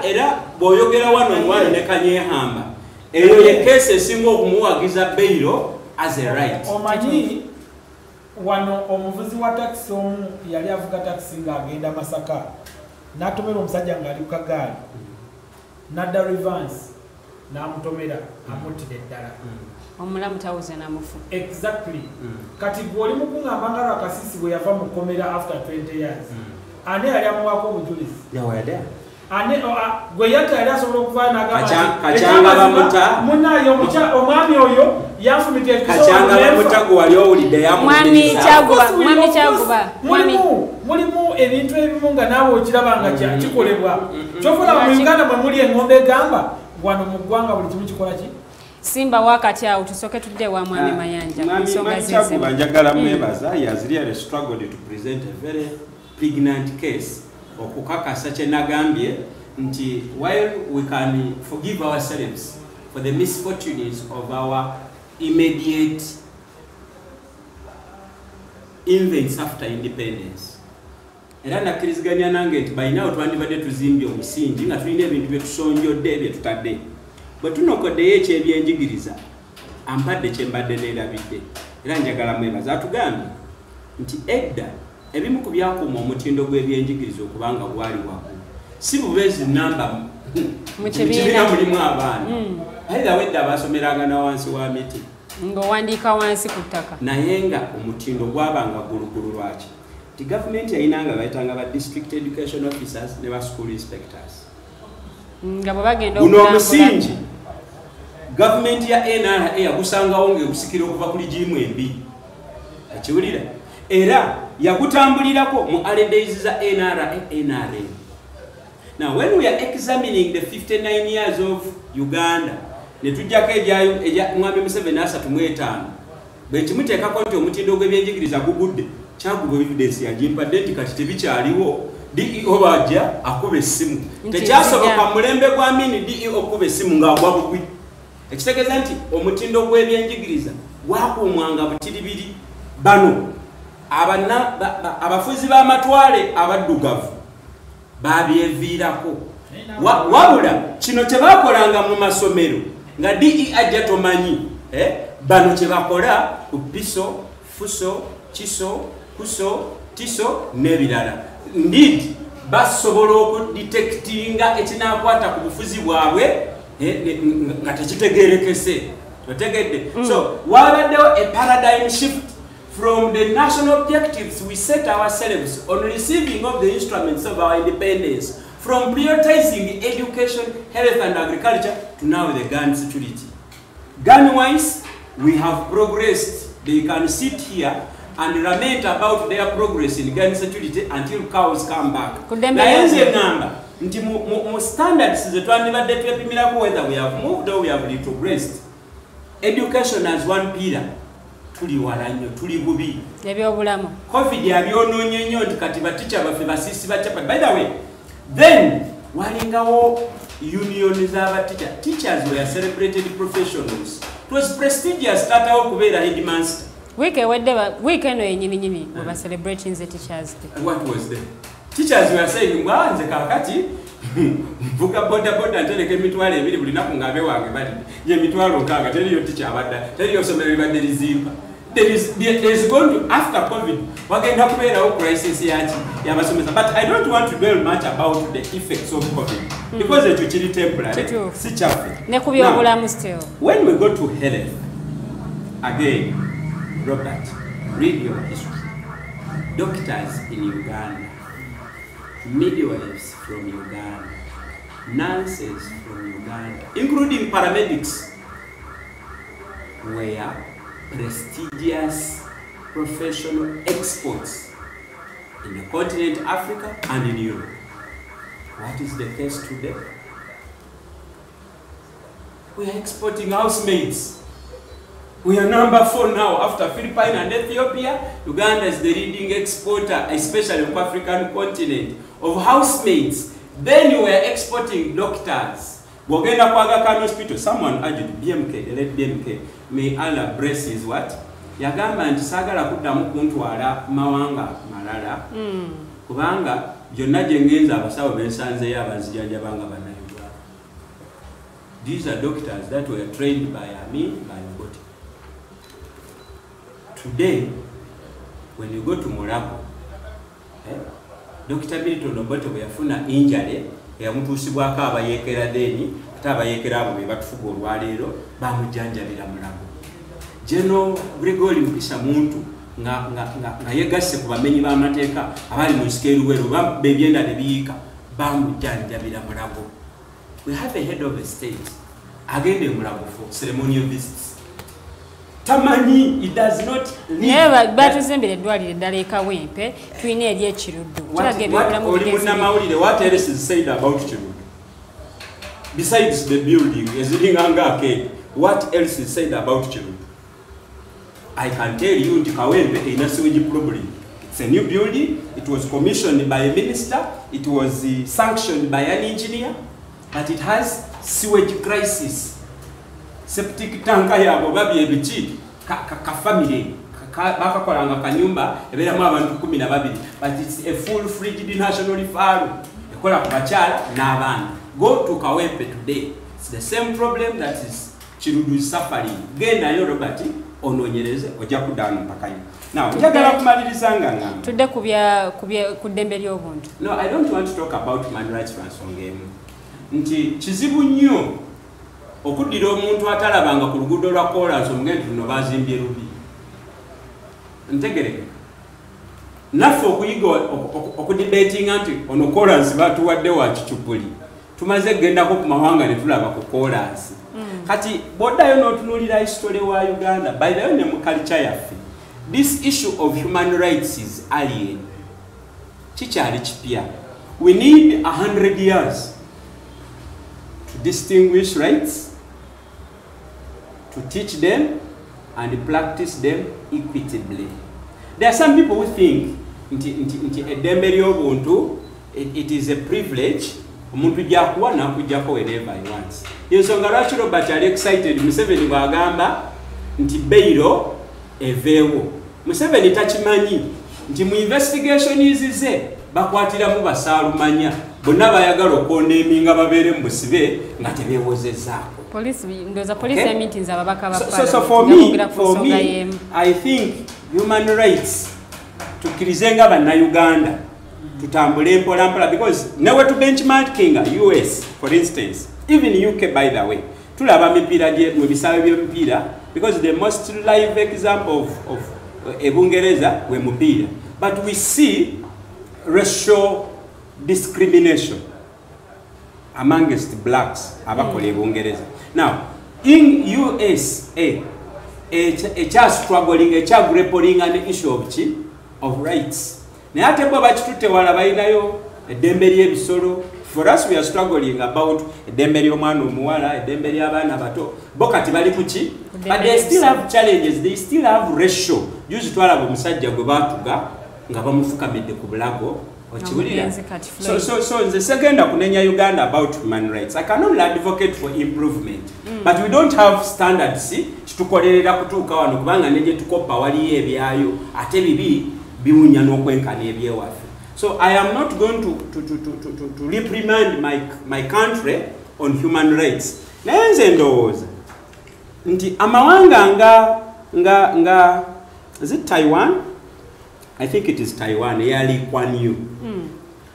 Era bw'oyogera wano omwana ne Kanyehamba eyo ye case esinga okumuwagiza bailo as a right. Omanyi wano omuvuzi wa taxi omu yali avuga taxi nga agenda Masaka n'atomera omusajja ng'ali ku kagaali n'adda reverse n'amutomera amuttira eddala omulamu tawuze n'amufu. Exactly. Kati gw'oli mu kungamba nga Rakasisi bwe yava mu kkomera after 20 years ani yali amuwaako obujulizi gwe yata yali asobola okuvayo n'agamba bamuta munnaye omwami oyo yafumita Kachanga bamuta gwe wali owulidde mwami Kyaguba mulimu ebintu ebimu nga naawe okiraba nga kikolebwa kyokola mu Uganda mwe muli engombe egamba wano mu ggwanga buli kimu kikola ki Simba wakati awo tusooke tudde wa mwami Mayanja Mwami Kyaguba njagala mwebaza. He has really struggled to present a very pregnant case okukakasa kye nagambye nti while we can forgive ourselves for the misfortunes of our immediate events after independence, era nakkiriziganya nange nti balinawo twandibadde tuzimbye omusingi nga tulina ebintu bye tusonjodde bye tutadde bwe tunokoddeyo ekyebyenjigiriza ampadde kyembadde neerabidde era njagala mwebaza. Atugambye nti edda ebimu ku byakuuma omutindo gw'ebyenjigiriza okubanga gwali waggulu si bubeezi namba mu kibiina mulimu abaana either wedda abasomeranga na wansi wa miti ng'owandiika wansi ku ttaka naye nga omutindo gwabanga gulugulu lwaki ti gavumenti yayinanga bayitanga ba district education officers ne ba school inspectors nga bwe bagenda guno omusingi gavumenti ya NRA yagusangawo ng'egusikira okuva kuli jimu embi ekiwulira era yagutambulirako mu early days za NRA. Now when we are examining the 59 years of Uganda ne tujjako eja mwami Museveni 35 bwe kimuteekako nti omutindo gw'ebyenjigiriza gugudde Kyaguba evidence yagimpadde nti kati tebikyaliwo DEO bajja akuba essimu tekyasoboka mulembe gwa mini DEO okuba essimu ng'agwa bugwi ekitegeeza nti omutindo gw'ebyenjigiriza gwakuumwanga butiribiri bano abafuzi b'amatwale abaddugavu babyeviirako wabula kino kyebakolanga mu masomero nga DE ajja tomanyi bano kyebakola ku piso fuso kiso kuso tiso n'ebirala indeed basobola okudetectinga ekinakwata ku bufuzi bwabwe nga tekitegerekese otegedde. So wabaddewo a paradigm shift from the national objectives we set ourselves on receiving of the instruments of our independence, from prioritizing education, health and agriculture to now the gun security. Gun-wise, we have progressed. They can sit here and lament about their progress in gun security until cows come back. Nayenze ngamba nti mu standards ze twandibadde twepimirako whether we have moved or we have retrogressed. Education as one pillar. Tuli wala nnyo tuli bubi ebyobulamu COVID yabyonoonye nnyo nti kati baticha baffe basisi bachapa. By the way, then walingawo union z'abaticha. Teachers were celebrated professionals. It was prestigious tatawo kubeera headmaster. Week eno yenyini we were celebrating the teachers day. What was that? Teachers were saying nze kakati Mvuga boda ntereka emitwalo ebiri buli naku ng'abe wange bali ye emitwalo nkaaga teriyo tica abadda teriyo somero libadde lizimba. There is going to, after COVID, wagenda kubeerawo crisis y'abasomesa. But I don't want to dwell much about the effects of COVID because ekyo kiri temporary. Si kyaffe. Ne ku byobulamu still. When we go to health, again, Robert, read your history. Doctors in Uganda, midwives from Uganda, nurses from Uganda, including paramedics, were prestigious professional exports in the continent Africa and in Europe. What is the case today? We are exporting housemaids. We are number 4 now after Philippines and Ethiopia. Uganda is the leading exporter, especially on the African continent, of housemaids. Then you were exporting doctors. Wogenda kwa Aga Khan Hospital, someone urged BMK, the late BMK, may Allah bless his what? Yagamba nti sagala kuddamu kuntwala mawanga malala. Kubanga byonna gye ngenza abasawo bensanzeyo abanzijanjabanga bannayuganda. These are doctors that were trained by Amin, by Obote. Today, when you go to Mulago, Dr. Milton Obote bwe yafuna injury, yamutuusibwako abayeekera deni, ate abayeekera abo be batufuga olwaleero bamujjanjabira Mulago. General Gregory Mpisa muntu nga yegasse ku bamenyi b'amateeka abali mu nsiko eruweero bebyenda ne biyiika bamujjanjabira Mulago. We have a head of a state agende Mulago for ceremonial visits. Tamanyi, it does not need. Never, but tuzimbire eddwaliro eddala ekawempe tulina eri ekiruddu. What else is said about Kiruddu? Besides the building, what else is said about Kiruddu? I can tell you nti Kawempe ina sewage problem. It's a new building. It was commissioned by a minister. It was sanctioned by an engineer, but it has sewage crisis. Septic tank yabo babi ebichi ka family bakakolanga kanyumba eberamu abantu 12, but it's a full-fledged national farm ekola ku bakyala n'abaana. Go to Kawempe today, it's the same problem that is Kiruddu is suffering. Genda yo Robert ononyereze ojja kudaana mpaka yo. Now njagala kumaliriza nga ngamba tudde ku ddembe ly'obuntu. No, I don't want to talk about human rights transformation. Nti kizibu nnyo okuddira omuntu atalabanga ku luguudo lwa kolansi omugendo luno bazimbye lubi. Ntegereke naffe okuyiga okudibetinga nti ono kolansi batuwadde wa kicupuli tumaze gendako ku mawanga ne tulaba ku kolansi. Kati boddayo n'otunuulira history wa Uganda, by the way ne mu culture yaffe, this issue of human rights is alien. Kikyali kipya. We need 100 years to distinguish rights, to teach them and practice them equitably. There are some people who think it is a privilege omuntu jakuwa na kujjako whenever he wants. Yensonga lwaki Robert ali excited Museveni bwagamba nti Beiro eveewo. Museveni takimanyi nti mu investigation izize bakwatiramu basaalumanya bonna bayagala okwoneeminga babeere mu busibe nga tebeewozezaako. So for me, I think human rights tukkirizenga bannayuganda tutambule mpola mpola, because never to benchmarking US, for instance, even UK by the way, tulaba mipiira mu bisaawe by'omupiira, because the most live example of Ebungereza we mupiira, but we see racial discrimination amongst blacks abakola Ebungereza. Now in USA a child struggling, a child grappling an issue of rights. Nayate bo bakitutte wala bayinayo eddembe ly'ebisolo. For us we are struggling about eddembe ly'omwana omuwala, eddembe ly'abaana bato. Bo kati bali kuki? But they still have challenges, they still have racial. Juzi twalaba omusajja gwe baatuga nga bamufukamidde ku bulago. So nze segenda kunenya Uganda about human rights. I can only advocate for improvement. But we don't have standards kitukolerera kutuuka wano kubanga ne gye tukopa waliyo ebyayo ate bibi biwunya n'okwenkana ebyewaffe. So I am not going to reprimand my country on human rights. Nenze ndowooza nti amawanga nga is it Taiwan? I think it is Taiwan, Lee Kuan Yew.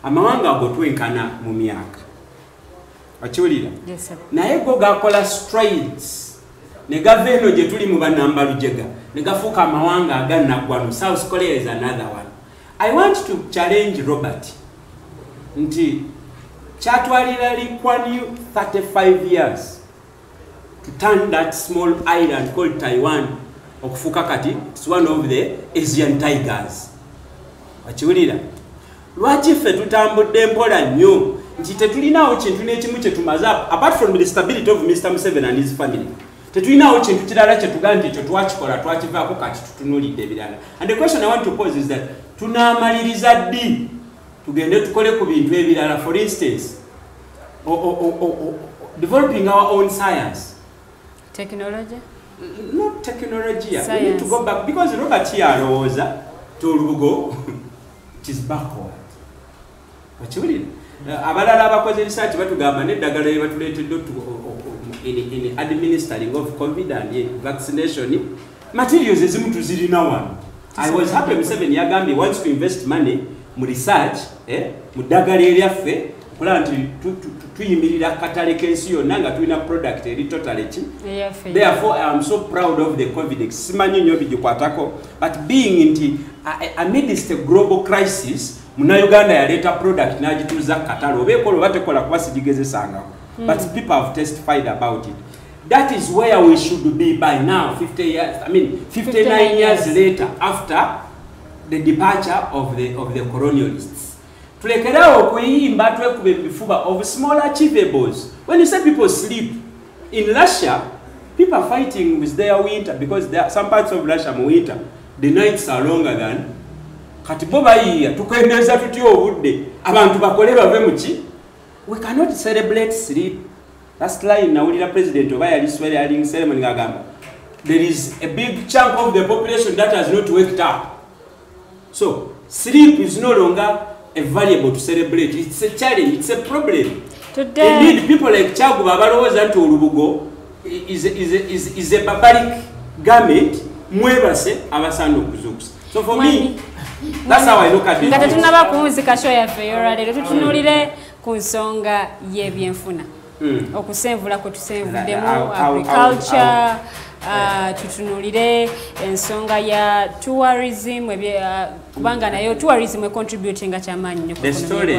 Amawanga ago twenkana mu myaka. Achiwulira? Yes, sir. Naye go gakola strides. Ne gava eno gye tuli mu banamba lujega. Ne gafuuka amawanga aganaggwano. South Korea is another one. I want to challenge Robert. Nti kyatwalira Lee Kuan Yew 35 years to turn that small island called Taiwan okufuuka kati it's one of the Asian tigers. Achiwulira? Lwaki ffe tutambudde mpola nnyo nti tetulinawo kintu n'ekimu kye tumaze apart from the stability of Mr. Museveni and his family. Tetulinawo kintu kirala kye tugaa nti ekyo twakikola twakivaako kati tutunuulidde ebirala. And the question I want to pose is that tunaamaliriza ddi tugende tukole ku bintu ebirala, for instance developing our own science. Technology? Not technology. Science. We need to go back because Robert here alowooza tolubugo it is backward. Achiwulira? Abalala abakoze research batugamba n'eddagala lye batuleetedde in administering of COVID and vaccination materials ezimu tuzirina wano. I was happy Museveni yagambye wants to invest money mu research mu ddagala eryaffe okulaba nti tuyimirira akatale k'ensi yonna nga tulina product eri totally ki. Therefore I am so proud of the COVID. Simanyi nnyo bigikwatako but being nti amidst a global crisis Munnayuganda yaleeta product n'agituuza katale oba ekola oba tekola kuba sigigezesangako. But people have testified about it. That is where we should be by now, 59 years later after the departure of the colonialists. Tulekerawo okuyimba twekube ebifuba of small achievables. When you say people sleep, in Russia, people are fighting with their winter because there are some parts of Russia mu winter, the nights are longer than kati bo bayiya tukendeeza tutya obudde abantu bakole bave muki. We cannot celebrate sleep. That's line nawulira president oba yali swearing ceremony ngagamba there is a big chunk of the population that has not waked up. So sleep is no longer a variable to celebrate. It's a challenge, it's a problem. Today, indeed, people like Kyaguba balowooza nti olubugo is a barbaric garment mwebase abasaana okuzuukusa. So for me, that's how I look at it. Nga tetunaba kuwunzika show yaffe ey'olwaleero tutunuulire ku nsonga y'ebyenfuna. Okusenvula kwe tusenvuddemu agriculture, tutunuulire ensonga ya tourism kubanga nayo tourism contributing kyamaanyi nnyo. The story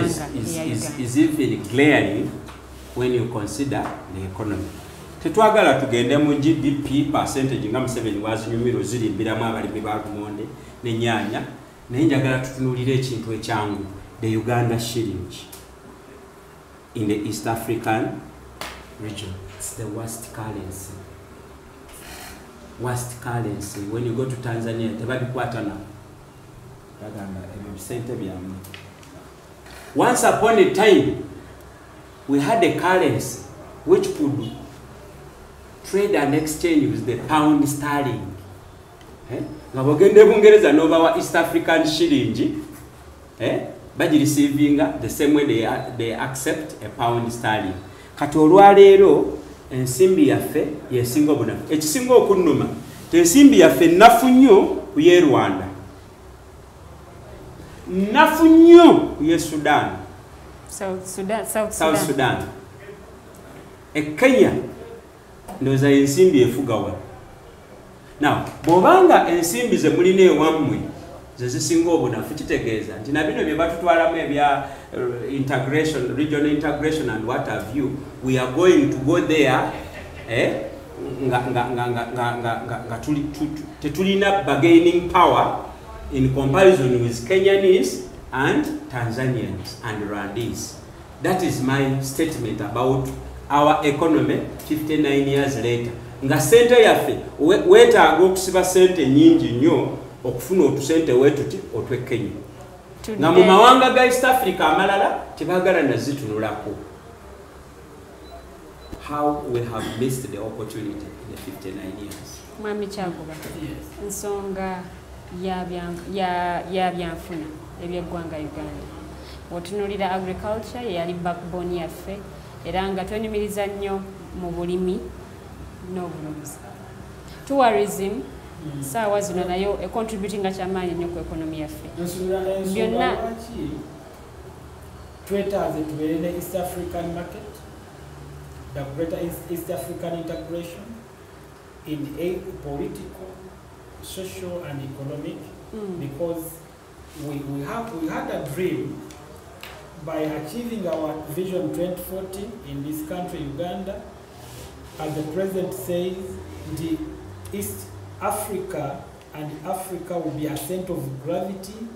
is even glaring when you consider the economy. Tetwagala tugende mu GDP percentage nga Museveni wazinyumira ozirimbiramu abalimi ba lumonde n'ennyaanya, naye njagala tutunuulire ekintu ekyangu, the Uganda shilling in the East African region. It's the worst currency. Worst currency. When you go to Tanzania, once upon a time, we had a currency which could trade and exchange with the pound sterling. Ngabogende Bungereza nova wa East African shilling, baji receiving the same way they accept a pound sterling. Kati olwaleero ensimbi yaffe yesinga obunafu. Ekisinga okunnuma ensimbi yaffe nafu nnyo ku ye Rwanda, nafu nnyo ku ye Sudan, South Sudan. Kenya ndowooza ensimbi efugawa. Now bw'obanga ensimbi ze mulina ewammwe ze zisinga obunafu kitegeeza nti na bino bye batutwalamu ebya integration, regional integration and what have you, we are going to go there tetulina bargaining power in comparison with Kenyans and Tanzanians and Rwandese. That is my statement about our economy 59 years later. Nga sente yaffe weetaaga okusiba sente nyingi nnyo okufuna otusente wetuti otwekenya. Nga mu mawanga ga East Africa amalala tebaagala nazitunulako. How we have missed the opportunity in the 59 years. Mwami Kyaguba, ensonga ya byanfuna eby'eggwanga Uganda. Bw'otunuulira agriculture yali backbone yaffe era nga twenyumiriza nnyo mu bulimi n'obulunzi. Tourism saawa zino nayo econtributinga kyamaanyi nnyo ku ekonomi yaffe. Byonna twetaaze tubeere ne East African market, the greater East African integration in political, social and economic, because we had a dream by achieving our Vision 2040 in this country, Uganda. As the President says, the East Africa and Africa will be a center of gravity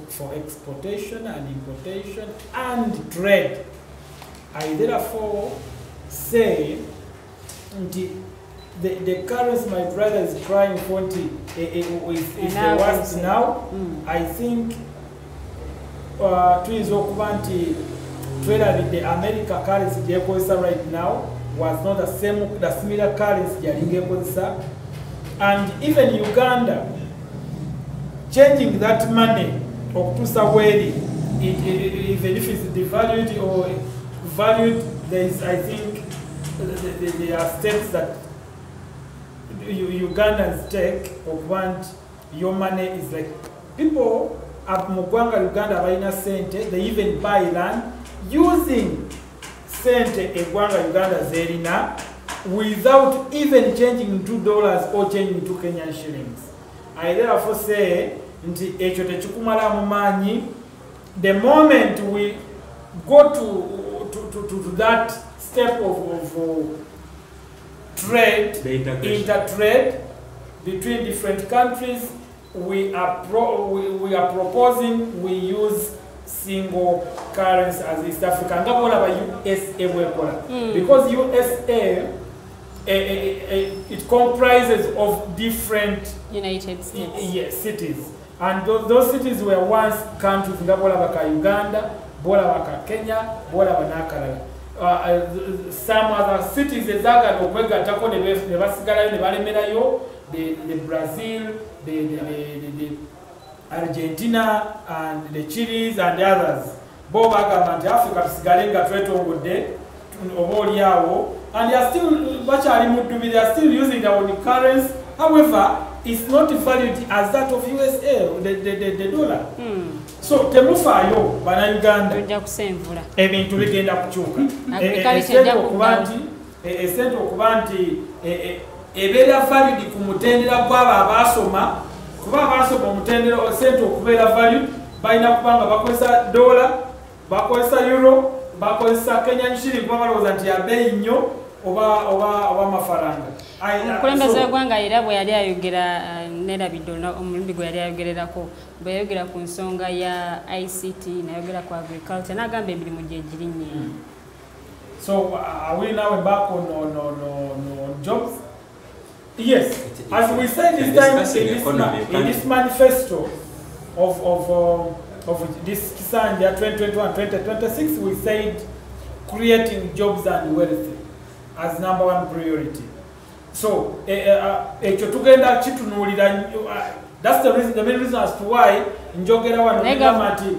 for exportation and importation and trade. I therefore say the currency my brother is crying for is the worst now. I think the American currency right now was not the similar currency, and even Uganda changing that money even if it's devalued or valued, there is, I think, there are steps that Ugandans take of want your money is like people at Mugwanga Uganda baina sente, they even buy land using sente Egwanga Uganda zerina without even changing $2 or changing to Kenyan shillings. I therefore say the moment we go to that step of trade, intertrade between different countries, we are proposing we use single currency as East Africa. Because USA it comprises of different United States cities. And those cities were once countries, Uganda, Kenya, some other cities, the Brazil, the Argentina, and the Chilis, and the others. And they are still using their own currency. However, it's not valued as that of USA, the dollar. So, temufayo bana Uganda ebintu bigenda kukyuka. Esente okuba nti ebeera valued ku mutendera gw'abo abasoma, kuba abasoma omutendera esente okubeera valued balina kubanga bakozesa dollar, bakozesa euro, bakozesa Kenyan shilling kuba balowooza nti ya beeyi nnyo oba mafaranga. Omukulembeze w'eggwanga era bwe yali ayogera nerabidde omulundi gwe yali ayogererako bwe yayogera ku nsonga ya ICT nayogera ku agriculture n'agamba emirimu gye giri nnyingi. So are we now back on jobs? Yes. As we said this time in this manifesto of this Kisanja 2021-2026, we said creating jobs and wealth as number one priority. So, that's the main reason as to why njogera wano ngamati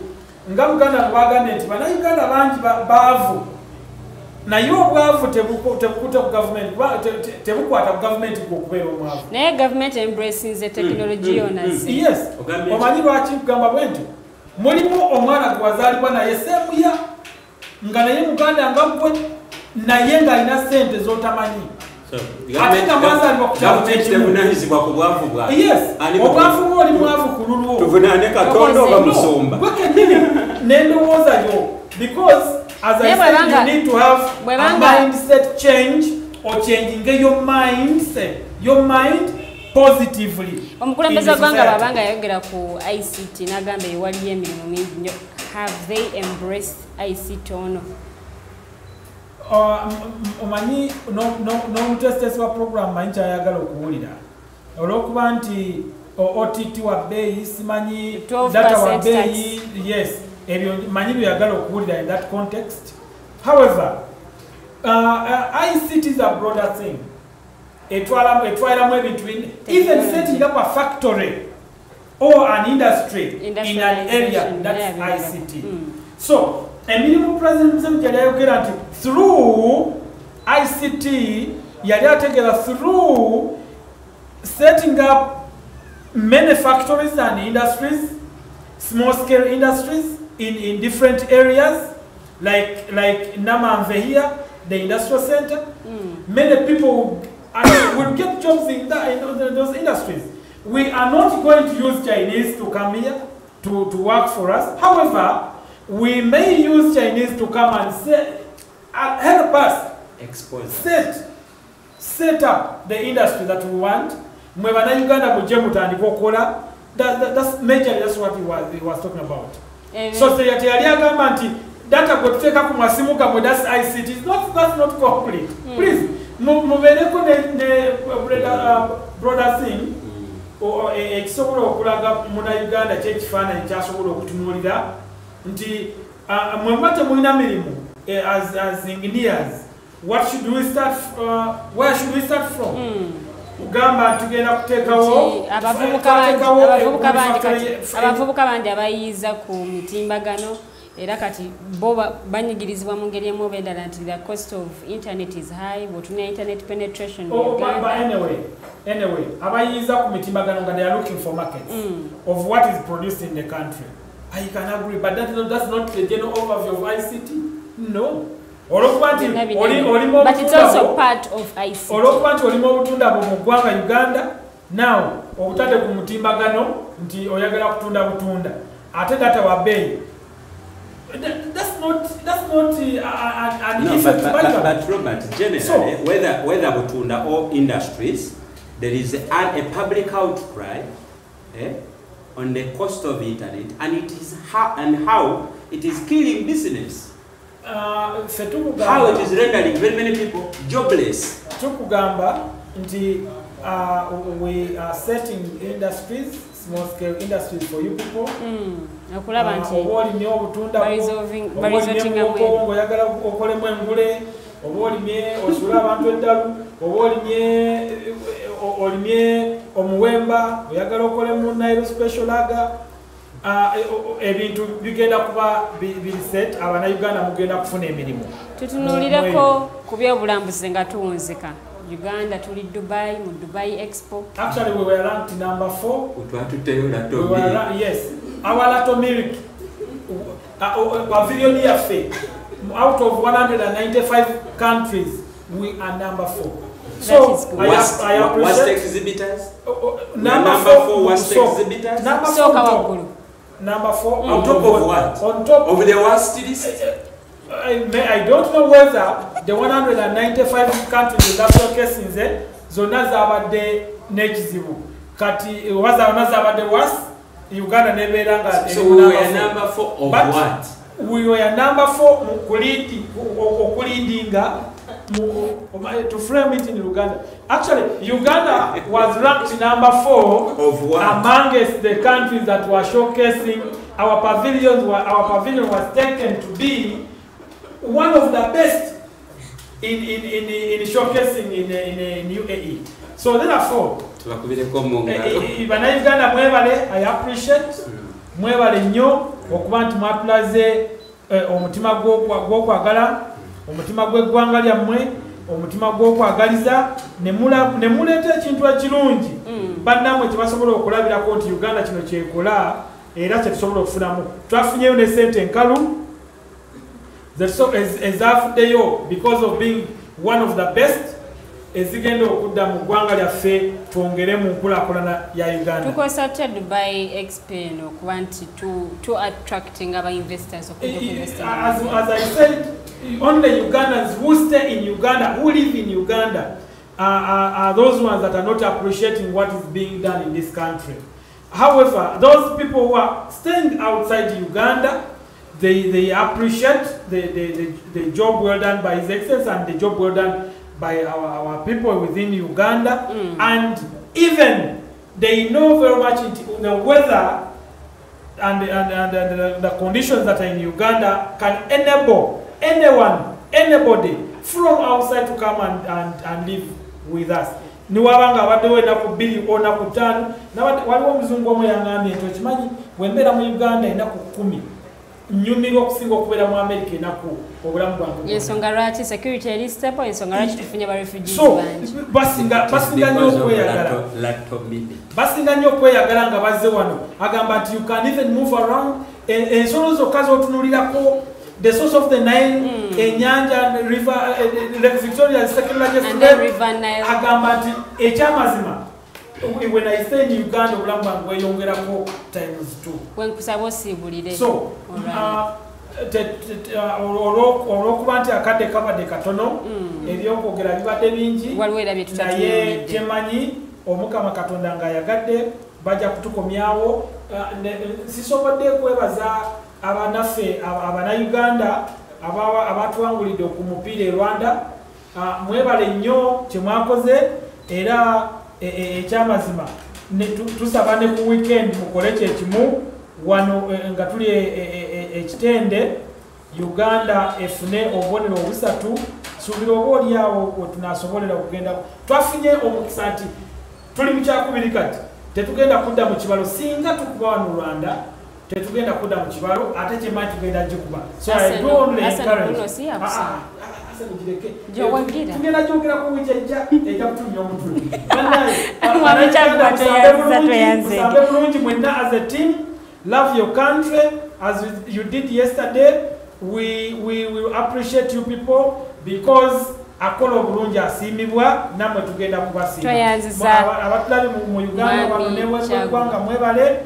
ngamuganda baganda bana Uganda bangi baavu na yo bwavu tebukuta ku government tebukwata ku government okubeera omwavu naye government embraces the technology owners. Yes, omanyi lwaki kugamba bwenti mulimu omwana gwazaalibwa naye semuya nga naye muganda ngabwe naye nga alina sente zotamanyi. Yes, obwavu oli mwavu ku lulwo tuvunane Katonda oba musomba nendowooza yo because as I said you need to have a mindset change or changing your mindset, your mind positively. Omukulembeze w'eggwanga babanga yayogera ku ICT n'agamba ewaliyo emirimu mingi nnyo. Have they embraced ICT ono? Omanyi n'omutesitesi wa program manyi kyayagala okuwulira olw'okuba nti OTT wa bbeeyi simanyi data wa bbeeyi, yes, ebyo manyi byayagala okuwulira in that context. However, ICT is a broader thing. Etwalamu ebintu even setting up a factory or an industry in an area that's ICT. So, emirimu President Museveni yali ayogera nti through ICT yali ategera through setting up many factories and industries, small scale industries in different areas like Namanve here, the industrial center. Many people will get jobs in those industries. We are not going to use Chinese to come here to work for us. However, we may use Chinese to come and help us set up the industry that we want. That's majorly that's what he was talking about. So data got take up that's ICT. That's not complete. Please, brother thing or ekisobola okulaga muna Uganda kyekifana ekyasobola okutunuulira nti mwemate mulina mirimu as engineers, what should we start where should we start from? Ugamba tugenda kuteekawo abavubuka bandi abayiiza ku mitimbagano era kati bo banyigirizibwa mu ngeri emu oba endala nti the cost of internet is high, bwotuna internet penetration anyway abayiiza ku mitimbagano nga they are looking for markets of what is produced in the country. I can agree, but that's not the general overview of ICT. No. But it's also part of ICT. Uganda now obutade ku mutimbagano nti oyagala kutunda butunda ate data wa bei. That's not an effect. But Robert, generally, whether butunda or industries, there is a public outcry on the cost of internet, and it is how it is killing business. How it is rendering very many people jobless. We are setting industries, small scale industries for you people. Ebintu bigenda kuba biset abana Uganda mugenda kufuna emirimu. Tutunulireko ku byobulambuzi nga tuwunzika. Uganda tuli Dubai, mu Dubai Expo. Actually we were ranked number 4. Yes. Our Lato Milk pavilion fair out of 195 countries we are number 4. So I appreciate exhibitors. Number 4 was exhibitors. Number 4 on top of what? On top of the worst list. I don't know whether the 195 countries that showcasing zona zabadde nekizibu kati waza zabadde worst Uganda neberanga. So we were number 4 of but what? We were number 4 okulindinga to frame it in Uganda. Actually, Uganda was ranked number 4 of what? Amongst the countries that were showcasing our pavilion was taken to be one of the best in showcasing in UAE. So therefore, Uganda mwebale, I appreciate mwebale nnyo okuba nti mwatulaze omutima gw'okwagala, omutima gw'eggwanga lyammwe, omutima gw'okwagaliza ne muleeta ekintu ekirungi bannammwe kye basobola okulabirako nti Uganda kino kyekola era kye tusobola okufunamu. Twafunyeyo ne ssente enkalu ezafuddeyo because of being one of the best ezigenda okudda mu ggwanga lyaffe twongere mu nkulaakulana ya Uganda. Tukozesa tutya Dubai Expo eno okuba nti to attracting aba investors okujja kuinvest. As I said, only Ugandans who stay in Uganda, who live in Uganda, are those ones that are not appreciating what is being done in this country. However, those people who are staying outside Uganda, they appreciate the job well done by His Excellency and the job well done by our people within Uganda, and even they know very much the weather and the conditions that are in Uganda can enable anybody from outside to come and live with us. niwabanga abaddewo enaku 2 onaku 5 waliwo omuzungu omu yangambye nti okimanyi bwembeera mu Uganda enaku 10 nyumirwa okusinga okubeera mu America enaku obulamu bwange ensonga lwaki security eri stable ensonga lwaki tufunye ba refugees basinga nnyo okweyagala basinga nnyo okweyagala nga bazze wano agamba nti you can even move around ensolo zokka z'otunulirako the source of the Nile, Enyanja River, Lake Victoria is second largest river Nile. Agamba nti ekyamazima when I stay in Uganda obulamu bweyongerako times 2. When kusaba osibulire. So olwokuba nti akadde kabadde katono ebyokwogera bibadde bingi naye kyemanyi omukama Katonda nga yagadde bajja kutukomyawo sisobodde kwebaza abanaffe abana-Uganda abatuwangulidde ku mupiira e Rwanda mwebale nnyo kye mwakoze era ekyamazima tusaba ne ku weekend mukole kyekimu wano nga tuli ekitende Uganda efune obubonero obusatu suubira oba oliawo wetunasobolera okugenda twafunye omukisa nti tuli mu kyakubiri kati tetugenda kudda mu kibalo singa tukuba wano Rwanda tetugenda kudda mu kibalo ate kyemmanyi tugenda gikuba so I do only encourage tugenda gyogera ku wiki ejja kutumya omutuli musambe bulungi mwenna as a team love your country as you did yesterday we will appreciate you people because akola obulungi asiimibwa namwe tugenda kubasiima abatulabi mu Uganda wano neweggwanga mwebale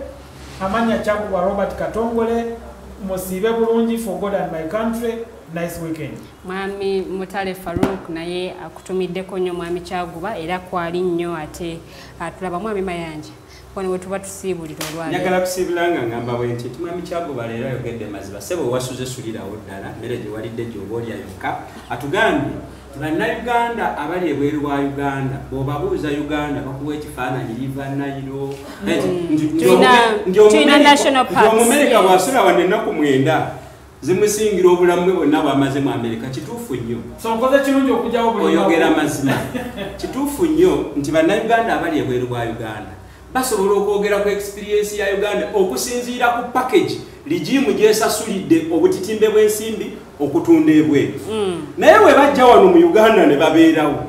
amanya Kyaguba Robert Katongole musiibe bulungi for God and my country. Nice weekend. Mwami Mutale Farouk naye akutumiddeko nnyo mwami Kyaguba era kwali nnyo ate atulaba mwami Mayanja wano wetuba tusiibulira olwali njagala kusiibulanga ngamba bwe nti mwami Kyaguba leero ayogedde maziba sebo wasuze sulirawo ddala mmere gye walidde gy'oba oli ayokka atugambye Bannayuganda abali ebweru wa Uganda bw'obabuuza Uganda bakuwa ekifaananyi liva Nile Omumerika bw'asula wano ennaku 9 zimusingira obulamu bwe bwonna bw'amaze mu Amerika kituufu nnyo oyogera mazima kituufu nnyo nti Bannayuganda abali ebweru wa Uganda basobola okwogera ku experience ya Uganda okusinziira ku package ligimu gyesasulidde obutitimbe bw'ensimbi okutunda ebweru naye bwe bajja wano mu Uganda ne babeerawo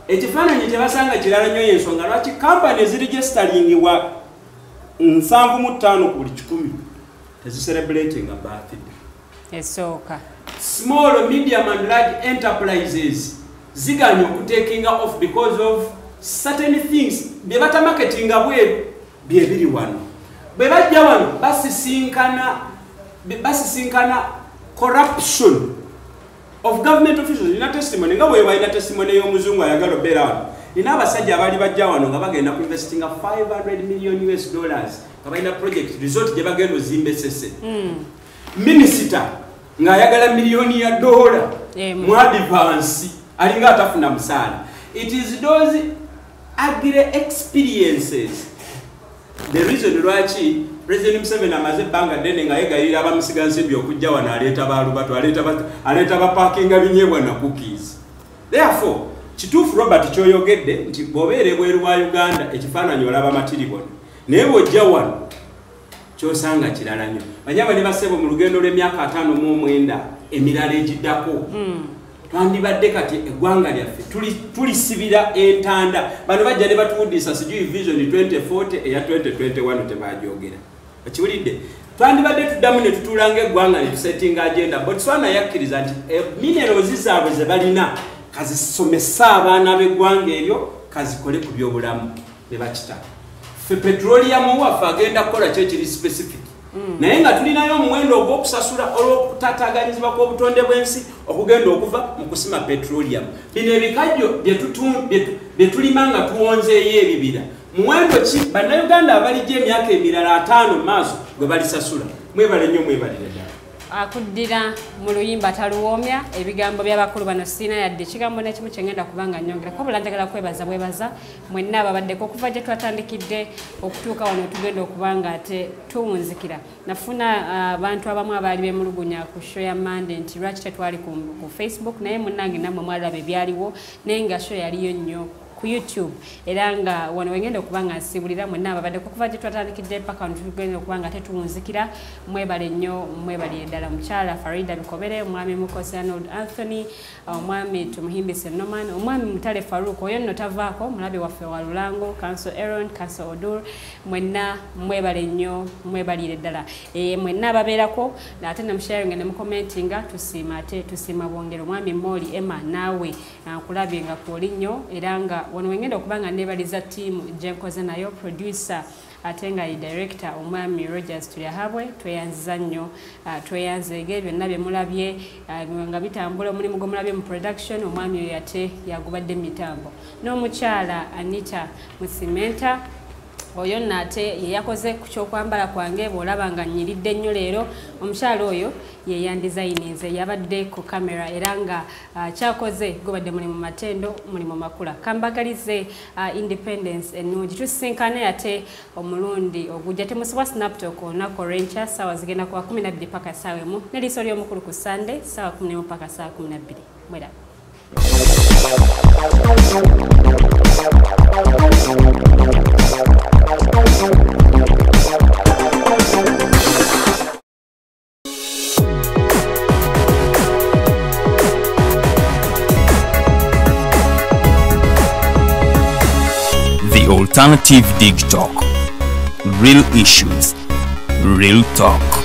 ekifaananyi kyebasanga kirala nnyo y'ensonga lwaki kampani ezirigisitaringibwa 75 ku buli 100 tezicelebrating a birthday esooka small medium and large enterprises ziganya okutakinga off because of certain things bye bata marketinga bweru bye biri wano bwe bajja wano basisinkana corruption of government officials. Ina testimony nga bwe bayina testimony y'omuzungu ayagala obeera wano nina abasajja abali bajja wano nga bagenda ku investinga $500 million US nga balina project resort gye bagenda ozimba esese minisita ng'ayagala $1 million mu advance alinga atafuna musaala. It is those agri experiences the reason lwaki President Museveni amaze ebbanga ddene nga yegayirira abamusigansimbi okujja wano aleeta baalubatu aleeta bapaakinga binyeebwa na cookies. Therefore kituufu Robert kyoyogedde nti bw'obeera ebweru wa Uganda ekifaananyi olaba matiribona naye bw'ojja wano kyosanga kirala nnyo. Banyaba ne basebo mu lugendo lw'emyaka 59 emirala egiddako twandibadde kati eggwanga lyaffe tulisibira entanda bano bajja ne batuwuddisa sijui vision 2040 eya 2021 tebagyogera okiwulidde twandibadde tuddamu ne tutuulanga eggwanga ne tusettinga agenda Botswana yakkiriza nti minerals zaabwe ze balina kazisomesa abaana b'eggwanga eryo kazikole ku byobulamu ne bakita ffe petroleum waffe agenda kukola kyo kiri specific naye nga tulinayo omuwendo ogw'okusasula olw'okutataaganyizibwa kw'obutonde bw'ensi okugenda okuva mu kusima petroleum. Bino ebikajjo bye tulima nga tuwonzeeyo ebibira muwendo ki Bannayuganda abalijja emyaka emirala 5 maaso gwe balisasula. Mwebale nnyo mwebalire ddala. Akuddira mu luyimba taluwoomya ebigambo by'abakulu bano sina yadde ekigambo n'ekimu kye ngenda kubanga nnyongera wabula njagala bwebaza mwenna ababaddeko okuva gye twatandikidde okutuuka wano tugenda okuba nga ate tuwunzikira. Nafuna abantu abamu abaali bemulugunya ku show ya Monday nti lwaki tetwali ku Facebook naye munnange nammwe mwalaba ebyaliwo naye nga show yaliyo nnyo ku YouTube era nga wano wengenda okuba nga nsibulira mwenna ababadde kuva gye twatandikidde paka wano tugenda okuba nga tetuwunzikira mwebale nnyo mwebale ddala mukyala Farida Bikobere omwami Mukosi Arnold Anthony omwami Tumuhimbise Noman omwami Mutale Faruku oyo nno tavaako mulabe waffe wa Lulango Council Aaron Council Odur mwenna mwebale nnyo mwebalire ddala mwenna ababeerako ate namusharinga ne mukomentinga tusiima bwongero omwami Moli Emma naawe kulabye nga kwoli nnyo era nga wano wengenda okuba nga nebaliza ttiimu gyenkoze nayo producer ate nga director omwami Rogers Tulyahabwe tweyanziza nnyo tweyanzeege byonna bye mulabye nga bitambula omulimu gwe mulabye mu production omwami oyo ate yagubadde mitambo n'omukyala Anita Musimenta oyo nate yeyakoze ku kyokwambala kwange bwolaba nga nyiridde nnyo leero omukyala oyo yeyandizayininze yabadde ku kamera era nga kyakoze gubadde mulimu matendo mulimu makula kambagalize independence ennungi tusisinkane ate omulundi ogujja temusibwa snaptok olunaku olw'enkya saawa zigenda kuwa 12 paka saawa emu n'eriiso ly'omukulu ku Sunday saawa 11 paka saawa 12 mwera The Alternative Dig Talk. Real issues, real talk.